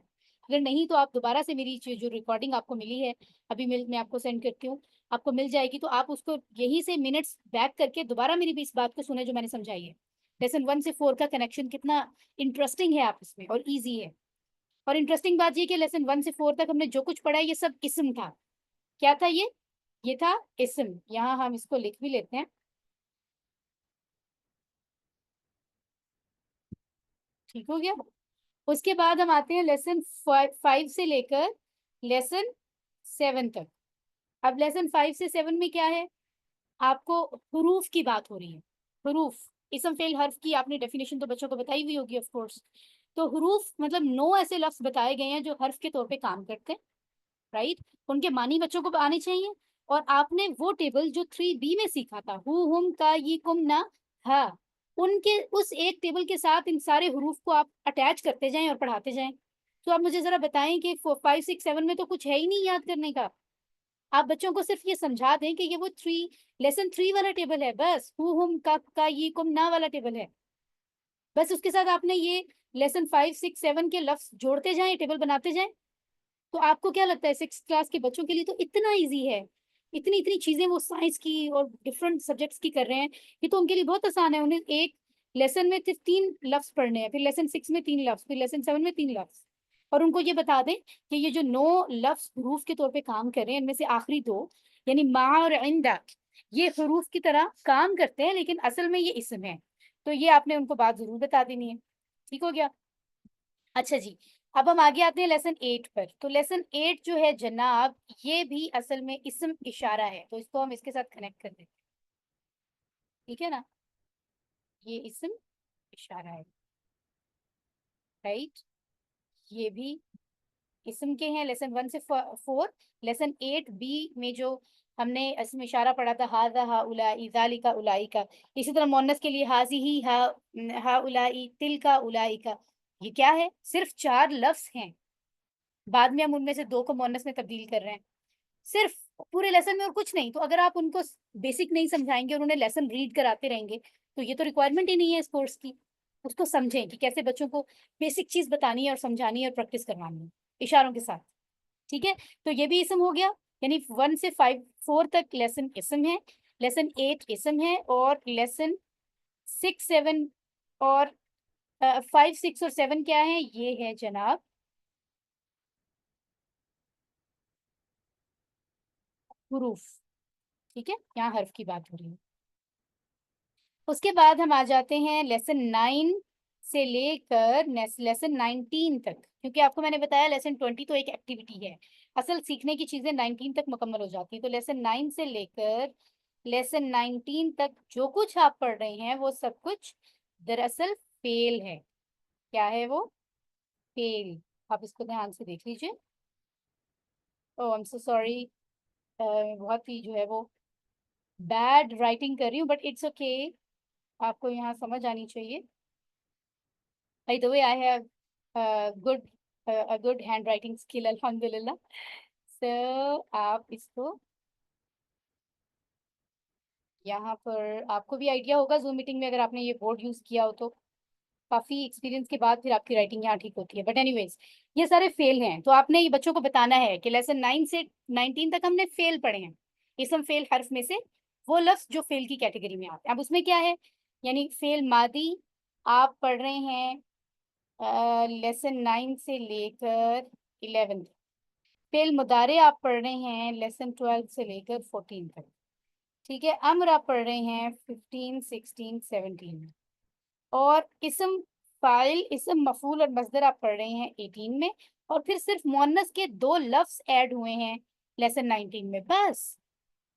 अगर नहीं तो आप दोबारा से मेरी जो रिकॉर्डिंग आपको मिली है अभी मैं आपको सेंड करती हूँ, आपको मिल जाएगी, तो आप उसको यहीं से मिनट्स बैक करके दोबारा मेरी भी इस बात को सुने जो मैंने समझाई है। लेसन 1 से 4 का कनेक्शन कितना इंटरेस्टिंग है आप इसमें, और ईजी है। और इंटरेस्टिंग बात ये कि लेसन 1 से 4 तक हमने जो कुछ पढ़ा है ये सब इस्म था। क्या था ये था इस्म। यहाँ हम इसको लिख भी लेते हैं। ठीक हो गया। उसके बाद हम आते हैं लेसन 5 से लेकर लेसन 7 तक। अब लेसन 5 से 7 में क्या है, आपको हुरूफ की बात हो रही है। हुरूफ, इसम फेल हर्फ की आपने डेफिनेशन तो बच्चों को बताई हुई होगी ऑफ कोर्स। तो हुरूफ मतलब 9 ऐसे लफ्ज बताए गए हैं जो हर्फ के तौर पे काम करते हैं, राइट। उनके मानी बच्चों को आने चाहिए। और आपने वो टेबल जो 3B में सीखा था, हु हुम का ये कुम ना हा, उनके उस एक टेबल के साथ इन सारे हरूफ को आप अटैच करते जाएं और पढ़ाते जाएं। तो आप मुझे जरा बताएं कि 5 6 7 में तो कुछ है ही नहीं याद करने का। आप बच्चों को सिर्फ ये समझा दें कि ये वो लेसन 3 वाला टेबल है, बस हु हुम का ये कुम ना वाला टेबल है। बस उसके साथ आपने ये लेसन 5 6 7 के लफ्ज जोड़ते जाएं, टेबल बनाते जाएं। तो आपको क्या लगता है 6 क्लास के बच्चों के लिए तो इतना इजी है। इतनी इतनी चीजें वो साइंस की और डिफरेंट सब्जेक्ट्स की कर रहे हैं, ये तो उनके लिए बहुत आसान है। उन्हें एक लेसन में सिर्फ 3 लफ्ज पढ़ने हैं, फिर लेसन 6 में 3 लफ्ज, फिर लेसन 7 में 3 लफ्ज। और उनको ये बता दें कि ये जो 9 लफ्ज हरूफ के तौर पे काम कर रहे हैं इनमें से आखिरी दो यानी मा और इंदा, ये हरूफ की तरह काम करते हैं लेकिन असल में ये इसम है। तो ये आपने उनको बात जरूर बता देनी है। ठीक हो गया। अच्छा जी, अब हम आगे आते हैं लेसन 8 पर। तो लेसन 8 जो है जनाब, ये भी असल में इस्म इशारा है, तो इसको हम इसके साथ कनेक्ट कर देते हैं। ठीक है ना, ये इस्म इशारा है, राइट। ये भी इस्म के हैं लेसन 1 से 4। लेसन 8B में जो हमने इस्म इशारा पढ़ा था, हाजा हा उलाई जालिका उलाई का, इसी तरह मोनस के लिए हाजी ही हा उलाई तिल का उलाई का। ये क्या है, सिर्फ 4 लफ्ज हैं, बाद में हम उनमें से 2 को मोनस में तब्दील कर रहे हैं, सिर्फ पूरे लेसन में और कुछ नहीं। तो अगर आप उनको बेसिक नहीं समझाएंगे और उन्हें लेसन रीड कराते रहेंगे तो ये तो रिक्वायरमेंट ही नहीं है इस कोर्स की। उसको समझें कि कैसे बच्चों को बेसिक चीज बतानी है और समझानी है और प्रैक्टिस करवानी है इशारों के साथ। ठीक है। तो ये भी इसम हो गया, यानी 1 से 4 तक लेसन इसम है, लेसन 8 इसम है, और लेसन 6 7 और 5 6 और 7 क्या है, ये है जनाब हुरूफ। ठीक है, यहाँ हर्फ की बात हो रही है। उसके बाद हम आ जाते हैं लेसन 9 से लेकर लेसन 19 तक, क्योंकि आपको मैंने बताया लेसन 20 तो एक एक्टिविटी है, असल सीखने की चीजें 19 तक मुकम्मल हो जाती है। तो लेसन 9 से लेकर लेसन 19 तक जो कुछ आप पढ़ रहे हैं वो सब कुछ दरअसल फेल है। क्या है वो, फेल। आप इसको ध्यान से देख लीजिए। ओ आई एम सो सॉरी, बहुत ही जो है वो बैड राइटिंग कर रही हूँ, बट इट्स ओके, आपको यहाँ समझ आनी चाहिए। By the way I have good good hand writing skill अल्हम्दुलिल्लाह। सो आप इसको यहाँ पर, आपको भी आइडिया होगा जूम मीटिंग में अगर आपने ये बोर्ड यूज किया हो तो काफी एक्सपीरियंस के बाद फिर आपकी राइटिंग यहाँ ठीक होती है। बट एनीवेज, ये सारे फेल हैं, तो आपने ये बच्चों को बताना है कि लेसन 9 से 19 तक हमने फेल पढ़े हैं। इसम फेल हर्फ में से वो लफ्ज जो फेल की कैटेगरी में आते हैं। अब उसमें क्या है, यानी फेल मादी आप पढ़ रहे हैं लेसन 9 से लेकर 11 तक। फेल मुदारे आप पढ़ रहे हैं लेसन 12 से लेकर 14 तक। ठीक है, अम्र आप पढ़ रहे हैं 15, 16, 17 में। और इसम फाइल, इसम मफूल और मजदर आप पढ़ रहे हैं 18 में। और फिर सिर्फ मुअन्नस के 2 लफ्ज ऐड हुए हैं लेसन 19 में बस।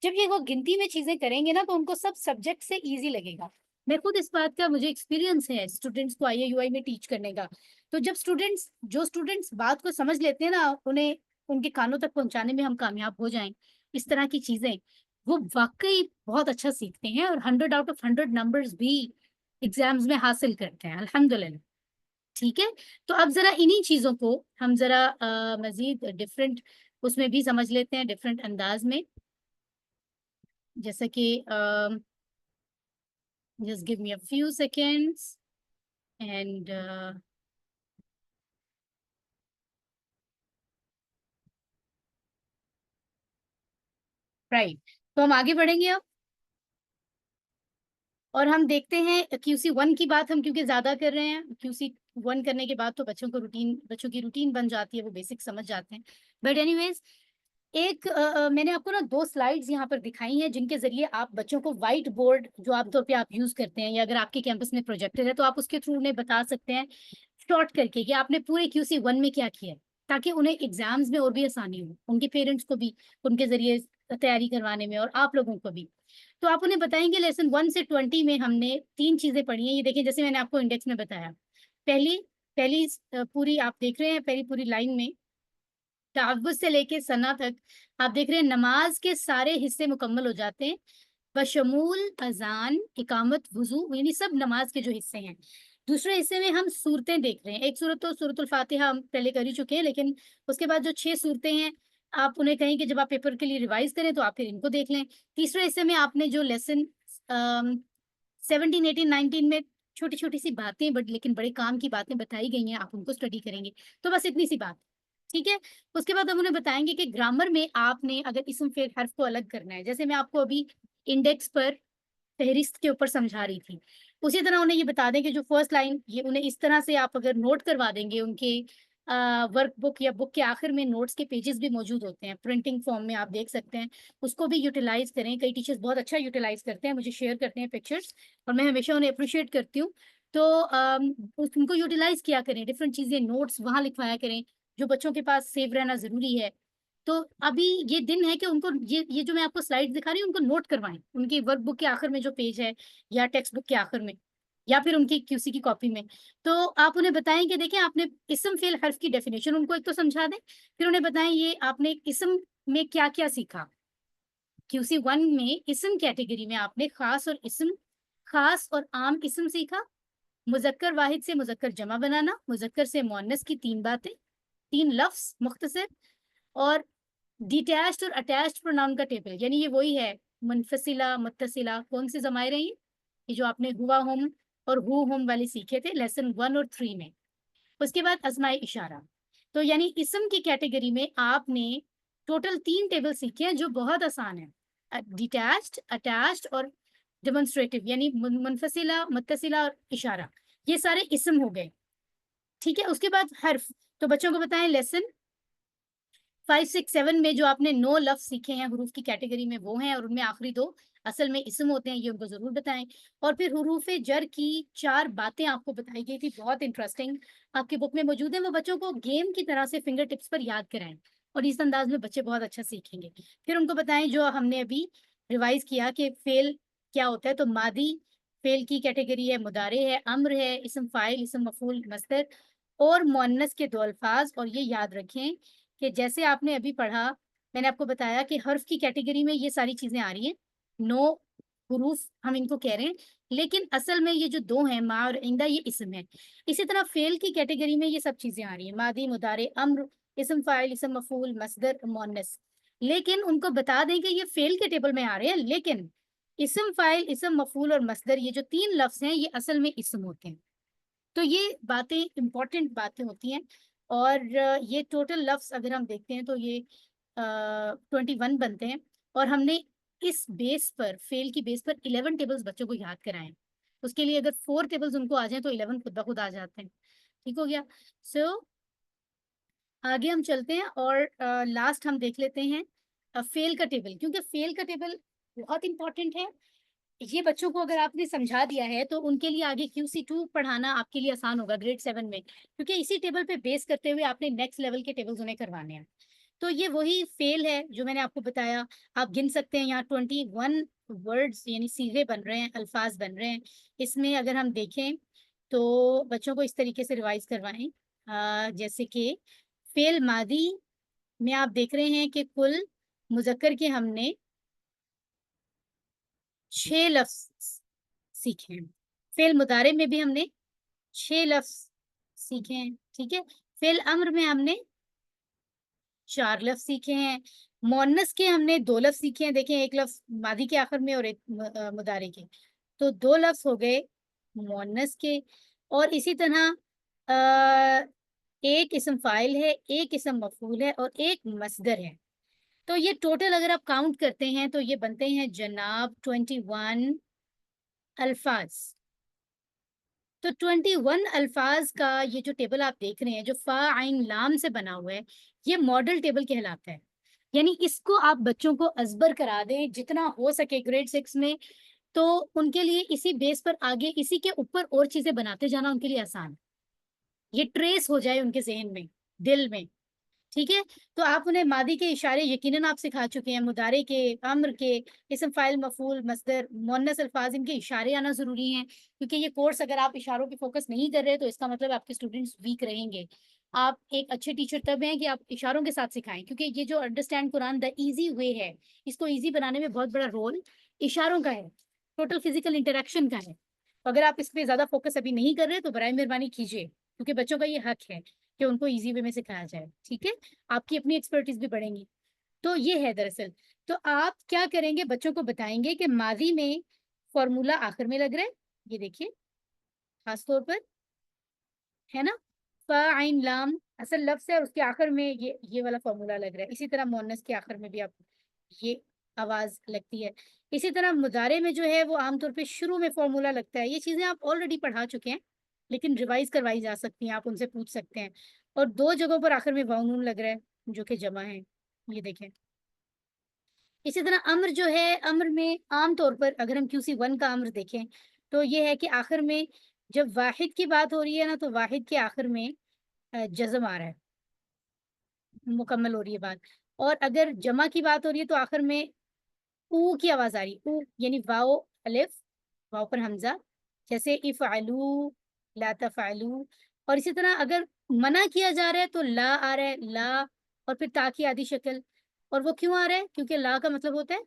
जब ये वो गिनती में चीजें करेंगे ना, तो उनको सब सब्जेक्ट से इजी लगेगा। मैं खुद इस बात का, मुझे एक्सपीरियंस है स्टूडेंट्स को IIUI में टीच करने का। तो जब स्टूडेंट्स बात को समझ लेते हैं ना, उन्हें उनके कानों तक पहुंचाने में हम कामयाब हो जाएं, इस तरह की चीजें, वो वाकई बहुत अच्छा सीखते हैं और 100 आउट ऑफ 100 नंबर्स भी एग्जाम्स में हासिल करते हैं अल्हम्दुलिल्लाह। ठीक है, तो अब जरा इन्हीं चीजों को हम जरा मजीद डिफरेंट उसमें भी समझ लेते हैं, डिफरेंट अंदाज में। जैसा कि just give me a few seconds and right, तो हम आगे बढ़ेंगे अब। और हम देखते हैं QC1 की बात हम क्योंकि ज्यादा कर रहे हैं। QC1 करने के बाद तो बच्चों की रूटीन बन जाती है, वो बेसिक समझ जाते हैं। बट एनीवेज, मैंने आपको ना 2 स्लाइड्स यहाँ पर दिखाई हैं जिनके जरिए आप बच्चों को व्हाइट बोर्ड जो आमतौर पे आप यूज करते हैं, या अगर आपके कैंपस में प्रोजेक्टर है तो आप उसके थ्रू उन्हें बता सकते हैं शॉर्ट करके कि आपने पूरे QC1 में क्या किया है, ताकि उन्हें एग्जाम्स में और भी आसानी हो, उनके पेरेंट्स को भी उनके जरिए तैयारी करवाने में, और आप लोगों को भी। तो आप उन्हें बताएंगे लेसन 1 से 20 में हमने 3 चीजें पढ़ी हैं। ये देखिए, जैसे मैंने आपको इंडेक्स में बताया, पहली पहली पूरी आप देख रहे हैं, पहली पूरी लाइन में तहव्वुज़ से लेके सना तक आप देख रहे हैं नमाज के सारे हिस्से मुकम्मल हो जाते हैं, बशमूल अजान, इकामत, वुजू, यानी सब नमाज के जो हिस्से हैं। दूसरे हिस्से में हम सूरतें देख रहे हैं। एक सूरत तो सूरतुल फातिहा हम पहले कर ही चुके हैं, लेकिन उसके बाद जो 6 सूरतें हैं, आप उन्हें कहें कि जब आप पेपर के लिए रिवाइज करें तो आप फिर इनको देख लें। तीसरे हिस्से में आपने जो लेसन 17, 18, 19 में छोटी छोटी सी बातें बट लेकिन बड़े काम की बातें बताई गई हैं, आप उनको स्टडी करेंगे। तो बस इतनी सी बात, ठीक है। उसके बाद हम उन्हें बताएंगे कि ग्रामर में आपने अगर इसम फेल हर्फ को अलग करना है, जैसे मैं आपको अभी इंडेक्स पर फहरिस्त के ऊपर समझा रही थी, उसी तरह उन्हें ये बता दें कि जो फर्स्ट लाइन, ये उन्हें इस तरह से आप अगर नोट करवा देंगे, उनके वर्कबुक या बुक के आखिर में नोट्स के पेजेस भी मौजूद होते हैं प्रिंटिंग फॉर्म में, आप देख सकते हैं, उसको भी यूटिलाइज करें। कई टीचर्स बहुत अच्छा यूटिलाइज करते हैं, मुझे शेयर करते हैं पिक्चर्स, और मैं हमेशा उन्हें अप्रिशिएट करती हूँ। तो उनको यूटिलाइज किया करें, डिफरेंट चीजें नोट्स वहां लिखवाया करें, जो बच्चों के पास सेव रहना जरूरी है। तो अभी ये दिन है कि उनको ये जो मैं आपको स्लाइड दिखा रही हूँ, उनको नोट करवाएं उनकी वर्कबुक के आखिर में जो पेज है, या टेक्स्ट बुक के आखिर में, या फिर उनकी QC की कॉपी में। तो आप उन्हें बताएं कि देखिए, आपने इसम फेल हर्फ की डेफिनेशन उनको एक तो समझा दें, फिर उन्हें बताएं ये आपने इसम में क्या क्या सीखा। QC1 में इसम कैटेगरी में आपने खास और आम इसम सीखा, मुजक्कर वाहिद से मुजक्कर जमा बनाना, मुजक्कर से मुअन्नस की 3 बातें, 3 लफ्ज मुख्तसर, और डिटैच्ड और अटैच्ड प्रोनाउन का टेबल, यानी ये वही है मुनफसिला मुत्तसिला कौन से जमायरे हैं ये जो आपने हुआ हम और हु हम वाले सीखे थे लेसन 1 और 3 में। उसके बाद अजमाए इशारा। तो यानी इसम की कैटेगरी में आपने टोटल 3 टेबल सीखे हैं जो बहुत आसान है, डिटैच्ड, अटैच्ड और डेमोन्स्ट्रेटिव, यानी मुनफसिला मुत्तसिला और इशारा, ये सारे इसम हो गए। ठीक है, उसके बाद हर्फ, तो बच्चों को बताएं लेसन 5, 6, 7 में जो आपने 9 लफ्ज सीखे हैं हरूफ की कैटेगरी में, वो हैं, और उनमें आखिरी 2 असल में इसम होते हैं, ये उनको जरूर बताएं। और फिर हरूफ जर की 4 बातें आपको बताई गई थी, बहुत इंटरेस्टिंग, आपकी बुक में मौजूद है। वो बच्चों को गेम की तरह से फिंगर टिप्स पर याद कराएं, और इस अंदाज में बच्चे बहुत अच्छा सीखेंगे। फिर उनको बताएं जो हमने अभी रिवाइज किया कि फेल क्या होता है। तो मादी फेल की कैटेगरी है, मुदारे है, अम्र है, इसम फाइल, इसम मफूल, मस्दर और मुअन्नस के 2 अल्फाज। और ये याद रखें कि जैसे आपने अभी पढ़ा मैंने आपको बताया कि हर्फ की कैटेगरी में ये सारी चीजें आ रही हैं, 9 हुरूफ हम इनको कह रहे हैं, लेकिन असल में ये जो 2 हैं, मा और इंदा, ये इसम है। इसी तरह फेल की कैटेगरी में ये सब चीजें आ रही हैं, मादी, मुदारे, अम्र, इसम फाइल, इसम मफूल, मसदर, मुअन्नस। लेकिन उनको बता दें कि ये फेल के टेबल में आ रहे हैं, लेकिन इसम फाइल, इसम मफूल और मसदर, ये जो 3 लफ्ज हैं, ये असल में इसम होते हैं। तो ये बातें इंपॉर्टेंट बातें होती हैं। और ये टोटल लफ्ज अगर हम देखते हैं तो ये 21 बनते हैं। और हमने इस बेस पर, फेल की बेस पर 11 टेबल्स बच्चों को याद कराए हैं। उसके लिए अगर 4 टेबल्स उनको आ जाए तो 11 खुद ब खुद आ जाते हैं। ठीक हो गया। सो आगे हम चलते हैं और लास्ट हम देख लेते हैं फेल का टेबल, क्योंकि फेल का टेबल बहुत इंपॉर्टेंट है। ये बच्चों को अगर आपने समझा दिया है तो उनके लिए आगे QC2 पढ़ाना आपके लिए आसान होगा ग्रेड 7 में, क्योंकि इसी टेबल पे बेस करते हुए आपने नेक्स्ट लेवल के टेबल्स उन्हें करवाने हैं। तो ये वही फेल है जो मैंने आपको बताया। आप गिन सकते हैं, यहाँ 21 वर्ड्स यानी सीगे बन रहे हैं, अल्फाज बन रहे हैं। इसमें अगर हम देखें तो बच्चों को इस तरीके से रिवाइज करवाएं, जैसे कि फेल मादी में आप देख रहे हैं कि कुल मुजक्कर के हमने 6 लफ्ज सीखे हैं। फेल मुदारे में भी हमने 6 लफ्ज सीखे हैं। ठीक है। फेल अम्र में हमने 4 लफ्ज सीखे हैं। मोन्नस के हमने 2 लफ्ज सीखे हैं। देखें, एक लफ्ज मादी के आखिर में और एक मुदारे के, तो 2 लफ्ज हो गए मोन्नस के। और इसी तरह एक इसम फाइल है, एक इसम मफूल है और एक मसदर है। तो ये टोटल अगर आप काउंट करते हैं तो ये बनते हैं जनाब 21 अल्फाज। तो 21 अल्फाज का ये जो टेबल आप देख रहे हैं, जो फा आइन लाम से बना हुआ है, ये मॉडल टेबल कहलाता है। यानी इसको आप बच्चों को अजबर करा दें जितना हो सके ग्रेड 6 में, तो उनके लिए इसी बेस पर आगे इसी के ऊपर और चीजें बनाते जाना उनके लिए आसान है। ये ट्रेस हो जाए उनके जहन में, दिल में। ठीक है। तो आप उन्हें मादी के इशारे यकीनन आप सिखा चुके हैं, मुदारे के, अम्र के, इसम फाइल, मफूल, मसदर, मुअन्नस अल्फाज, इनके इशारे आना जरूरी हैं, क्योंकि ये कोर्स अगर आप इशारों पे फोकस नहीं कर रहे तो इसका मतलब आपके स्टूडेंट्स वीक रहेंगे। आप एक अच्छे टीचर तब हैं कि आप इशारों के साथ सिखाएं, क्योंकि ये जो understand Quran the easy way है, इसको इजी बनाने में बहुत बड़ा रोल इशारों का है, टोटल फिजिकल इंटरेक्शन का है। तो अगर आप इस पे ज्यादा फोकस अभी नहीं कर रहे तो बराए मेहरबानी कीजिए, क्योंकि बच्चों का ये हक है कि उनको इजी वे में सिखाया जाए। ठीक है। आपकी अपनी एक्सपर्टीज भी बढ़ेंगी। तो ये है दरअसल। तो आप क्या करेंगे, बच्चों को बताएंगे कि माजी में फॉर्मूला आखिर में लग रहा है, ये देखिए खास तौर पर, है ना, फा आइन लाम असल लफ्ज है, उसके आखिर में ये वाला फॉर्मूला लग रहा है। इसी तरह मोनस के आखिर में भी आप ये आवाज लगती है। इसी तरह मुदारे में जो है वो आमतौर पे शुरू में फॉर्मूला लगता है। ये चीजें आप ऑलरेडी पढ़ा चुके हैं, लेकिन रिवाइज करवाई जा सकती हैं, आप उनसे पूछ सकते हैं। और 2 जगहों पर आखिर में वाव नून लग रहा है जो कि जमा है, ये देखें। इसी तरह अम्र जो है, अम्र में आमतौर पर अगर हम QC1 का अम्र देखें तो ये है कि आखिर में जब वाहिद की बात हो रही है ना, तो वाहिद के आखिर में जज्म आ रहा है, मुकम्मल हो रही है बात। और अगर जमा की बात हो रही है तो आखिर में ऊ की आवाज आ रही, ऊ यानी वाओ अलिफ, वाओ पर हमजा, जैसे इफ़अलू, ला तफ़अलू। और इसी तरह अगर मना किया जा रहा है तो ला आ रहा है, ला, और फिर ता की आधी शक्ल। और वो क्यों आ रहा है? क्योंकि ला का मतलब होता है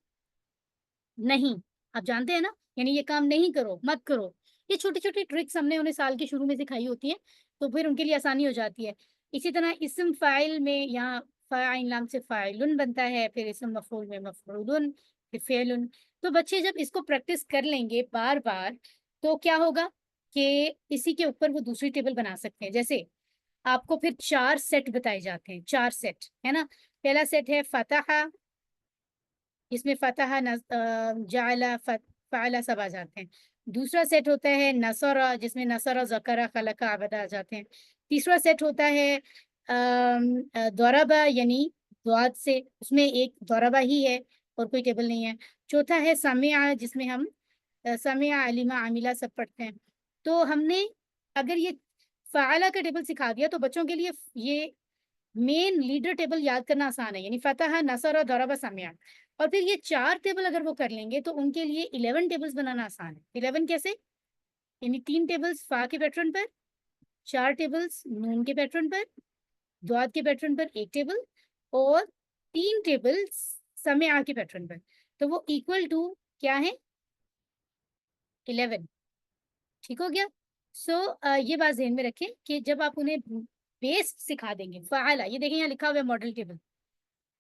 नहीं। आप जानते हैं ना, यानी ये काम नहीं करो, मत करो। ये छोटी छोटी ट्रिक्स हमने उन्हें साल के शुरू में सिखाई होती है, तो फिर उनके लिए आसानी हो जाती है। इसी तरह इस्म फाइल में यहाँ फ़ाइल नाम से फ़ाइलुन बनता है, फिर इस्म मफ़ऊल में मफ़ऊलुन, फिर फ़ेलुन। तो बच्चे जब इसको प्रैक्टिस कर लेंगे बार बार, तो क्या होगा कि इसी के ऊपर वो दूसरी टेबल बना सकते हैं। जैसे आपको फिर 4 सेट बताए जाते हैं, 4 सेट, है ना। पहला सेट है फतहा, इसमें फतहा, जाला, फ़अला सब आ जाते हैं। दूसरा सेट होता है नसरा, जिसमें नसरा, ज़करा, खलका, अबदा आ जाते हैं। तीसरा सेट होता है दौराबा, यानी द्वाद से, उसमें एक दौराबा ही है और कोई टेबल नहीं है। चौथा है समिया, जिसमें हम समिया, अलिमा, आमिला सब पढ़ते हैं। तो हमने अगर ये फ़अला का टेबल सिखा दिया तो बच्चों के लिए ये मेन लीडर टेबल याद करना आसान है, यानी फतह, नसर और दौराबा, समिया। और फिर ये 4 टेबल अगर वो कर लेंगे तो उनके लिए 11 टेबल्स बनाना आसान है। 11 कैसे? यानी 3 टेबल्स फा के पैटर्न पर, 4 टेबल्स नून के पैटर्न पर, द्वाद के पैटर्न पर एक टेबल, और 3 टेबल्स समय आ के पैटर्न पर, तो वो इक्वल टू क्या है, 11। ठीक हो गया। सो ये बात ध्यान में रखें कि जब आप उन्हें बेस सिखा देंगे, फ़ाला, ये देखिए यहाँ लिखा हुआ है मॉडल टेबल।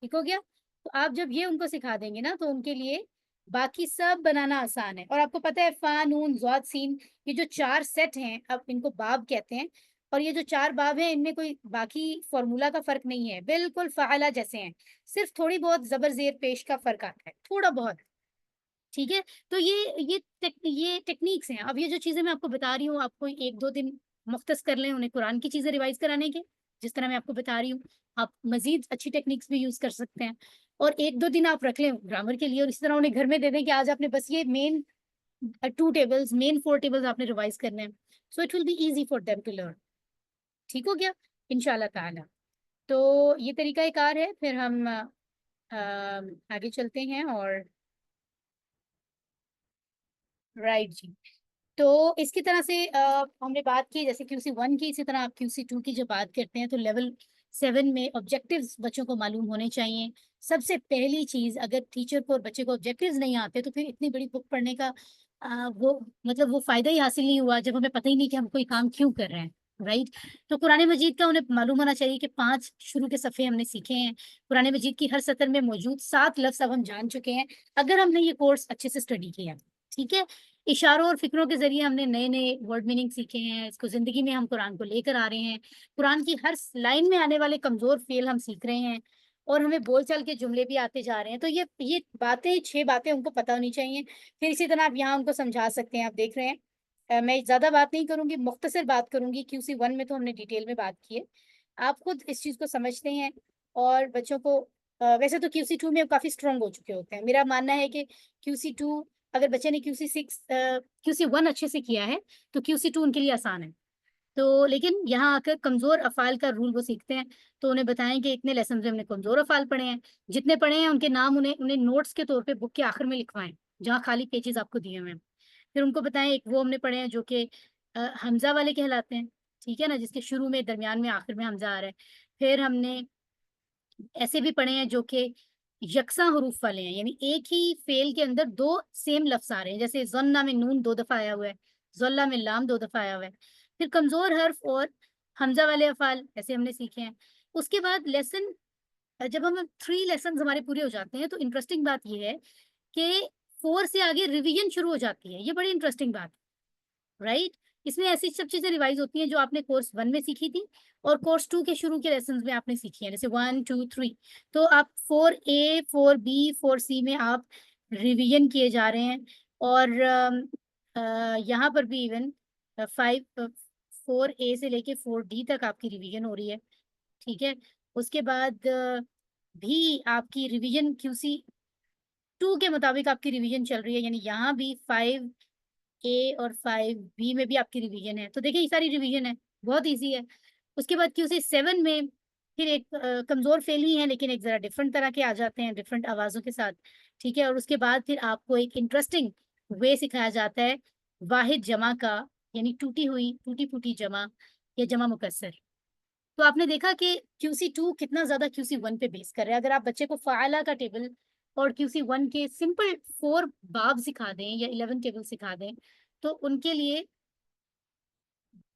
ठीक हो गया। तो आप जब ये उनको सिखा देंगे ना, तो उनके लिए बाकी सब बनाना आसान है। और आपको पता है फा नून ज़ाद सीन, ये जो 4 सेट हैं, अब इनको बाब कहते हैं। और ये जो 4 बाब हैं, इनमें कोई बाकी फॉर्मूला का फर्क नहीं है, बिल्कुल फ़ाला जैसे हैं। सिर्फ थोड़ी बहुत ज़बर ज़ेर पेश का फर्क आता है, थोड़ा बहुत। ठीक है। तो ये टेक्निक्स हैं। अब ये जो चीज़ें मैं आपको बता रही हूँ, आपको 1-2 दिन मुख्तस कर लें उन्हें कुरान की चीज़ें रिवाइज़ कराने के, जिस तरह मैं आपको बता रही हूँ। आप मज़ीद अच्छी टेक्निक्स भी यूज़ कर सकते हैं। और 1-2 दिन आप रख लें ग्रामर के लिए, और इसी तरह उन्हें घर में दे दें कि आज आपने बस ये मेन 2 टेबल्स, मेन 4 टेबल्स आपने रिवाइज़ करने हैं। So it will be easy for them to learn. ठीक हो गया? इंशाअल्लाह ताला। तो ये तरीका-ए-कार है। फिर हम आगे चलते हैं। और राइट जी। तो इसकी तरह से हमने बात की जैसे QC1 की, इसी तरह आप QC2 की जब बात करते हैं तो लेवल 7 में ऑब्जेक्टिव्स बच्चों को मालूम होने चाहिए। सबसे पहली चीज़, अगर टीचर को और बच्चे को ऑब्जेक्टिव्स नहीं आते तो फिर इतनी बड़ी बुक पढ़ने का वो मतलब वो फ़ायदा ही हासिल नहीं हुआ, जब हमें पता ही नहीं कि हम कोई काम क्यों कर रहे हैं, राइट? तो कुरान मजीद का उन्हें मालूम होना चाहिए कि 5 शुरू के सफ़े हमने सीखे हैं। कुरान मजीद की हर सतर में मौजूद 7 लफ्ज़ अब हम जान चुके हैं, अगर हमने ये कोर्स अच्छे से स्टडी किया। ठीक है? इशारों और फ़िक्रों के ज़रिए हमने नए-नए वर्ड मीनिंग सीखे हैं, इसको ज़िंदगी में हम कुरान को लेकर आ रहे हैं। कुरान की हर लाइन में आने वाले कमज़ोर फ़ेल हम सीख रहे हैं, और हमें बोलचाल के जुमले भी आते जा रहे हैं। तो ये बातें, 6 बातें उनको पता होनी चाहिए। फिर इसी तरह आप यहाँ उनको समझा सकते हैं, आप देख रहे हैं। मैं ज़्यादा बात नहीं करूँगी, मुख्तसर बात करूँगी। QC1 में तो हमने डिटेल में बात की है। आप खुद इस चीज़ को समझते हैं, और बच्चों को वैसे तो QC2 में काफ़ी स्ट्रॉन्ग हो चुके होते हैं। मेरा मानना है कि QC2, अगर बच्चे ने QC1 अच्छे से किया है, तो QC2 उनके लिए आसान है। तो लेकिन यहाँ आकर कमज़ोर अफ़ाल का रूल वो सीखते हैं, तो उन्हें बताएँ कि इतने लेसन में हमने कमज़ोर अफ़ाल पढ़े हैं। जितने पढ़े हैं उनके नाम उन्हें उन्हें नोट्स के तौर पे बुक के आखिर में लिखवाएँ, जहाँ खाली पेजेज़ आपको दिए हुए हैं। फिर उनको बताएँ, एक वो हमने पढ़े हैं जो कि हमज़ा वाले कहलाते हैं, ठीक है ना? जिसके शुरू में, दरमियान में, आखिर में हमज़ा आ रहा है। फिर हमने ऐसे भी पढ़े हैं जो कि यकसा हरूफ वाले हैं, यानी एक ही फ़ेल के अंदर 2 सेम लफ्ज़ आ रहे हैं। जैसे ज़न्ना में नून 2 दफ़ा आया हुआ है, ज़ल्ला में लाम 2 दफ़ा आया हुआ है। फिर कमज़ोर हर्फ और हमज़ा वाले अफ़ाल ऐसे हमने सीखे हैं। उसके बाद जब हम 3 लेसन्स हमारे पूरे हो जाते हैं, तो इंटरेस्टिंग बात ये है कि 4 से आगे रिवीजन शुरू हो जाती है। ये बड़ी इंटरेस्टिंग बात है। राइट? इसमें ऐसी सब चीज़ें रिवाइज़ होती हैं जो आपने कोर्स 1 में सीखी थी, और कोर्स 2 के शुरू के लेसन्स में आपने सीखी हैं, जैसे 1, 2, 3। तो आप 4A, 4B, 4C में आप रिवीजन किए जा रहे हैं। और यहाँ पर भी इवन 4A से लेके 4D तक आपकी रिवीजन हो रही है, ठीक है? उसके बाद भी आपकी रिवीजन QC2 के मुताबिक आपकी रिवीजन चल रही है, यानी यहाँ भी 5A और 5B में भी आपकी रिवीजन है। तो देखिए ये सारी रिवीजन है, बहुत ईज़ी है। उसके बाद QC7 में फिर एक कमज़ोर फ़ेल ही है, लेकिन एक ज़रा डिफरेंट तरह के आ जाते हैं, डिफरेंट आवाज़ों के साथ, ठीक है? और उसके बाद फिर आपको एक इंटरेस्टिंग वे सिखाया जाता है वाहिद जमा का, यानी टूटी हुई, टूटी-फूटी जमा या जमा मुकस्सर। तो आपने देखा कि QC2 कितना ज़्यादा QC1 पे बेस कर रहा है। अगर आप बच्चे को फ़ाअला का टेबल और QC1 के सिंपल 4 बाब सिखा दें या 11 टेबल सिखा दें, तो उनके लिए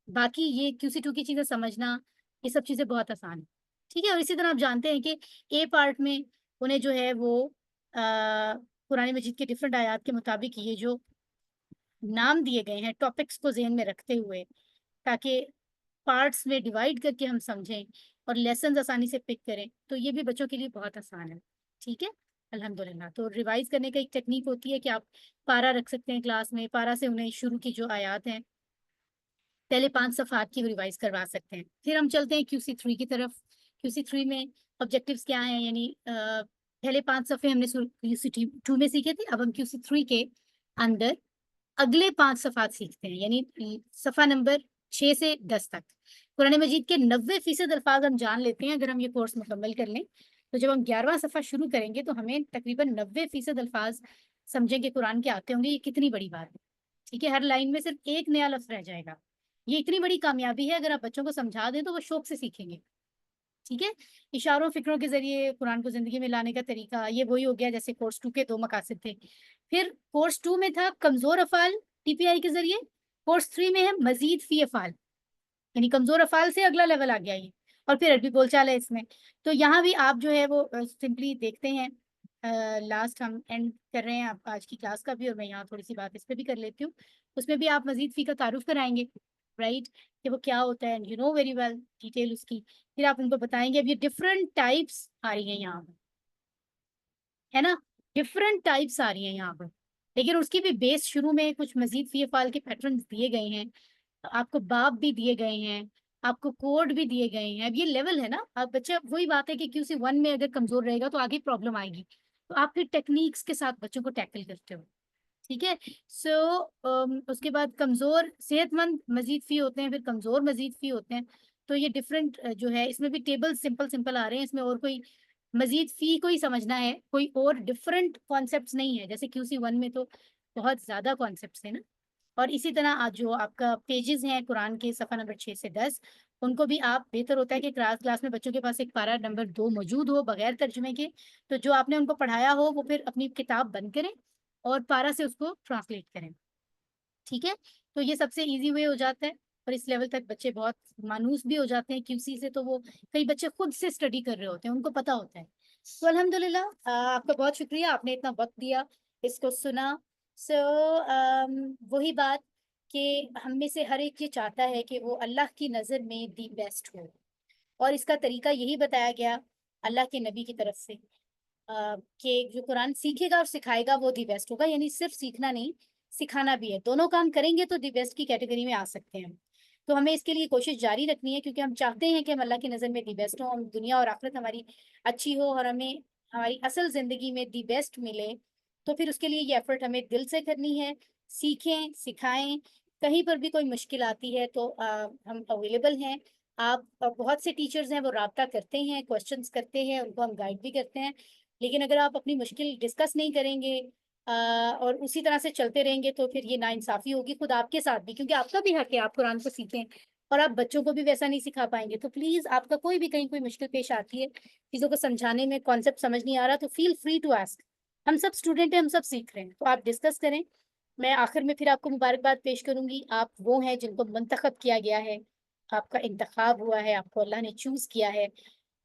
बाकी ये QC2 की चीज़ें समझना, ये सब चीज़ें बहुत आसान है। ठीक है? और इसी तरह आप जानते हैं कि ए पार्ट में उन्हें जो है वो कुरान मजीद के डिफरेंट आयात के मुताबिक ये जो नाम दिए गए हैं टॉपिक्स को ज़हन में रखते हुए, ताकि पार्ट्स में डिवाइड करके हम समझें और लेसन्स आसानी से पिक करें, तो ये भी बच्चों के लिए बहुत आसान है। ठीक है? अल्हम्दुलिल्लाह। तो रिवाइज़ करने का एक टेक्नीक होती है कि आप पारा रख सकते हैं क्लास में, पारा से उन्हें शुरू की जो आयात हैं, पहले 5 सफ़हात की रिवाइज़ करवा सकते हैं। फिर हम चलते हैं QC3 की तरफ। QC3 में ऑब्जेक्टिव्स क्या हैं, यानी पहले 5 सफ़े हमने QC2 में सीखे थे, अब हम QC3 के अंदर अगले 5 सफ़हात सीखते हैं, यानी सफ़ा नंबर 6 से 10 तक। कुरान मजीद के 90% अल्फ़ाज़ हम जान लेते हैं अगर हम ये कोर्स मुकम्मल कर लें। तो जब हम 11वां सफ़ा शुरू करेंगे तो हमें तकरीबन 90% अल्फ़ाज़ समझेंगे कुरान के आते होंगे, ये कितनी बड़ी बात है। ठीक है? हर लाइन में सिर्फ़ एक नया लफ्ज़ रह जाएगा। ये इतनी बड़ी कामयाबी है, अगर आप बच्चों को समझा दें तो वो शौक से सीखेंगे। ठीक है। इशारों फिक्रों के जरिए कुरान को जिंदगी में लाने का तरीका ये वही हो गया जैसे कोर्स 2 के 2 मकासद थे। फिर कोर्स 2 में था कमजोर अफ़ाल टीपीआई के जरिए। कोर्स 3 में है मजीद फी अफ़ाल, यानी कमजोर अफ़ाल से अगला लेवल आ गया ये। और फिर अरबी बोलचाल है इसमें। तो यहाँ भी आप जो है वो सिंपली देखते हैं। लास्ट हम एंड कर रहे हैं आप आज की क्लास का भी, और मैं यहाँ थोड़ी सी बात इस पे भी कर लेती हूँ। उसमें भी आप मजीद फी का तारुफ कराएंगे, राइट, कि वो क्या होता है, you know very well detail उसकी। फिर आप उनको बताएंगे अब ये डिफरेंट टाइप्स आ रही हैं यहाँ पर, है ना, डिफरेंट टाइप्स आ रही हैं यहाँ पर। लेकिन उसकी भी बेस शुरू में कुछ मजीद फी अफ़ाल के पैटर्न दिए गए हैं, आपको बाप भी दिए गए हैं, आपको कोड भी दिए गए हैं। अब ये लेवल है ना, अब बच्चा वही बात है कि क्यूसी 1 में अगर कमजोर रहेगा तो आगे प्रॉब्लम आएगी। तो आप फिर टेक्निक्स के साथ बच्चों को टैकल करते हो, ठीक है। सो उसके बाद कमजोर सेहतमंद मजीद फी होते हैं, फिर कमजोर मजीद फी होते हैं। तो ये डिफरेंट जो है इसमें भी टेबल सिंपल सिंपल आ रहे हैं, इसमें और कोई मजीद फी को ही समझना है, कोई और डिफरेंट कॉन्सेप्ट्स नहीं है। जैसे क्यूसी 1 में तो बहुत ज्यादा कॉन्सेप्ट्स है ना। और इसी तरह आज जो आपका पेजेस हैं कुरान के सफ़ा नंबर 6 से 10, उनको भी आप बेहतर होता है कि क्लास क्लास में बच्चों के पास एक पारा नंबर 2 मौजूद हो बगैर तर्जुमे के। तो जो आपने उनको पढ़ाया हो वो फिर अपनी किताब बंद करें और पारा से उसको ट्रांसलेट करें, ठीक है। तो ये सबसे इजी वे हो जाता है। और इस लेवल तक बच्चे बहुत मानूस भी हो जाते हैं क्यूसी से। तो वो कई बच्चे खुद से स्टडी कर रहे होते हैं, उनको पता होता है। तो अल्हम्दुलिल्लाह आपका बहुत शुक्रिया, आपने इतना वक्त दिया, इसको सुना। सो वही बात कि हम में से हर एक ये चाहता है कि वो अल्लाह की नज़र में दी बेस्ट हो। और इसका तरीका यही बताया गया अल्लाह के नबी की तरफ से, कि जो कुरान सीखेगा और सिखाएगा वो दी बेस्ट होगा। यानी सिर्फ सीखना नहीं, सिखाना भी है, दोनों काम करेंगे तो दी बेस्ट की कैटेगरी में आ सकते हैं। तो हमें इसके लिए कोशिश जारी रखनी है, क्योंकि हम चाहते हैं कि हम अल्लाह की नज़र में दी बेस्ट हो, हम दुनिया और आखिरत हमारी अच्छी हो और हमें हमारी असल ज़िंदगी में दी बेस्ट मिले। तो फिर उसके लिए ये एफर्ट हमें दिल से करनी है। सीखें, सिखाएं। कहीं पर भी कोई मुश्किल आती है तो हम अवेलेबल हैं। आप बहुत से टीचर्स हैं वो राब्ता करते हैं, क्वेश्चंस करते हैं, उनको हम गाइड भी करते हैं। लेकिन अगर आप अपनी मुश्किल डिस्कस नहीं करेंगे और उसी तरह से चलते रहेंगे तो फिर ये नाइंसाफी होगी खुद आपके साथ भी, क्योंकि आपका भी हक है आप कुरान को सीखें। और आप बच्चों को भी वैसा नहीं सिखा पाएंगे। तो प्लीज आपका कोई भी कहीं कोई मुश्किल पेश आती है, चीजों को समझाने में कॉन्सेप्ट समझ नहीं आ रहा, तो फील फ्री टू आस्क। हम सब स्टूडेंट हैं, हम सब सीख रहे हैं, तो आप डिस्कस करें। मैं आखिर में फिर आपको मुबारकबाद पेश करूंगी। आप वो हैं जिनको मुंतखब किया गया है, आपका इंतखाब हुआ है, आपको अल्लाह ने चूज किया है।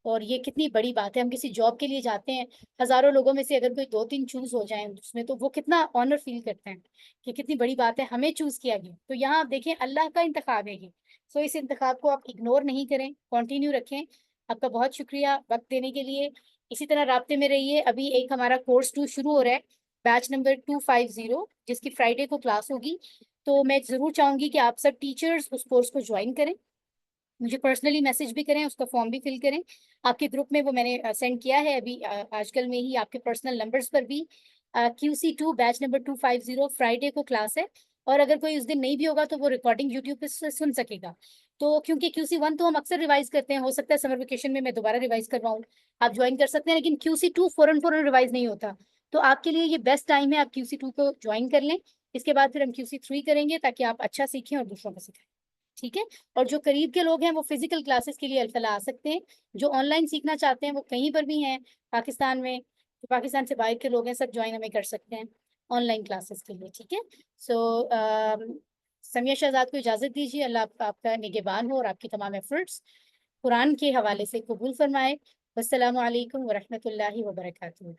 और ये कितनी बड़ी बात है, हम किसी जॉब के लिए जाते हैं, हजारों लोगों में से अगर कोई 2-3 चूज हो जाएं उसमें, तो वो कितना ऑनर फील करते हैं कि कितनी बड़ी बात है हमें चूज किया गया। तो यहाँ आप देखें अल्लाह का इंतखाब है ये। सो इस इंतखाब को आप इग्नोर नहीं करें, कंटिन्यू रखें। आपका बहुत शुक्रिया वक्त देने के लिए। इसी तरह राब्ते में रहिए। अभी एक हमारा कोर्स 2 शुरू हो रहा है, बैच नंबर 250, जिसकी फ्राइडे को क्लास होगी। तो मैं जरूर चाहूंगी कि आप सब टीचर्स उस कोर्स को ज्वाइन करें, मुझे पर्सनली मैसेज भी करें, उसका फॉर्म भी फिल करें। आपके ग्रुप में वो मैंने सेंड किया है अभी आजकल में ही, आपके पर्सनल नंबर्स पर भी। QC2 बैच नंबर 250 फ्राइडे को क्लास है। और अगर कोई उस दिन नहीं भी होगा तो वो रिकॉर्डिंग यूट्यूब पे से सुन सकेगा। तो क्योंकि QC1 तो हम अक्सर रिवाइज करते हैं, हो सकता है समर वेकेशन में मैं दोबारा रिवाइज करवाऊँ, आप ज्वाइन कर सकते हैं। लेकिन QC2 फौरन फौरन रिवाइज नहीं होता। तो आपके लिए ये बेस्ट टाइम है, आप QC2 को ज्वाइन कर लें। इसके बाद फिर हम QC3 करेंगे ताकि आप अच्छा सीखें और दूसरों को सिखाएं, ठीक है। और जो करीब के लोग हैं वो फिजिकल क्लासेस के लिए अल्फला आ सकते हैं। जो ऑनलाइन सीखना चाहते हैं वो कहीं पर भी हैं पाकिस्तान में, तो पाकिस्तान से बाहर के लोग हैं सब ज्वाइन हमें कर सकते हैं ऑनलाइन क्लासेस के लिए, ठीक है। सो समिया शहजाद को इजाज़त दीजिए। अल्लाह आपका निगहबान हो और आपकी तमाम एफर्ट्स कुरान के हवाले से कबूल फरमाए। वस्सलामु अलैकुम वरहमतुल्लाहि वबरकातुहू।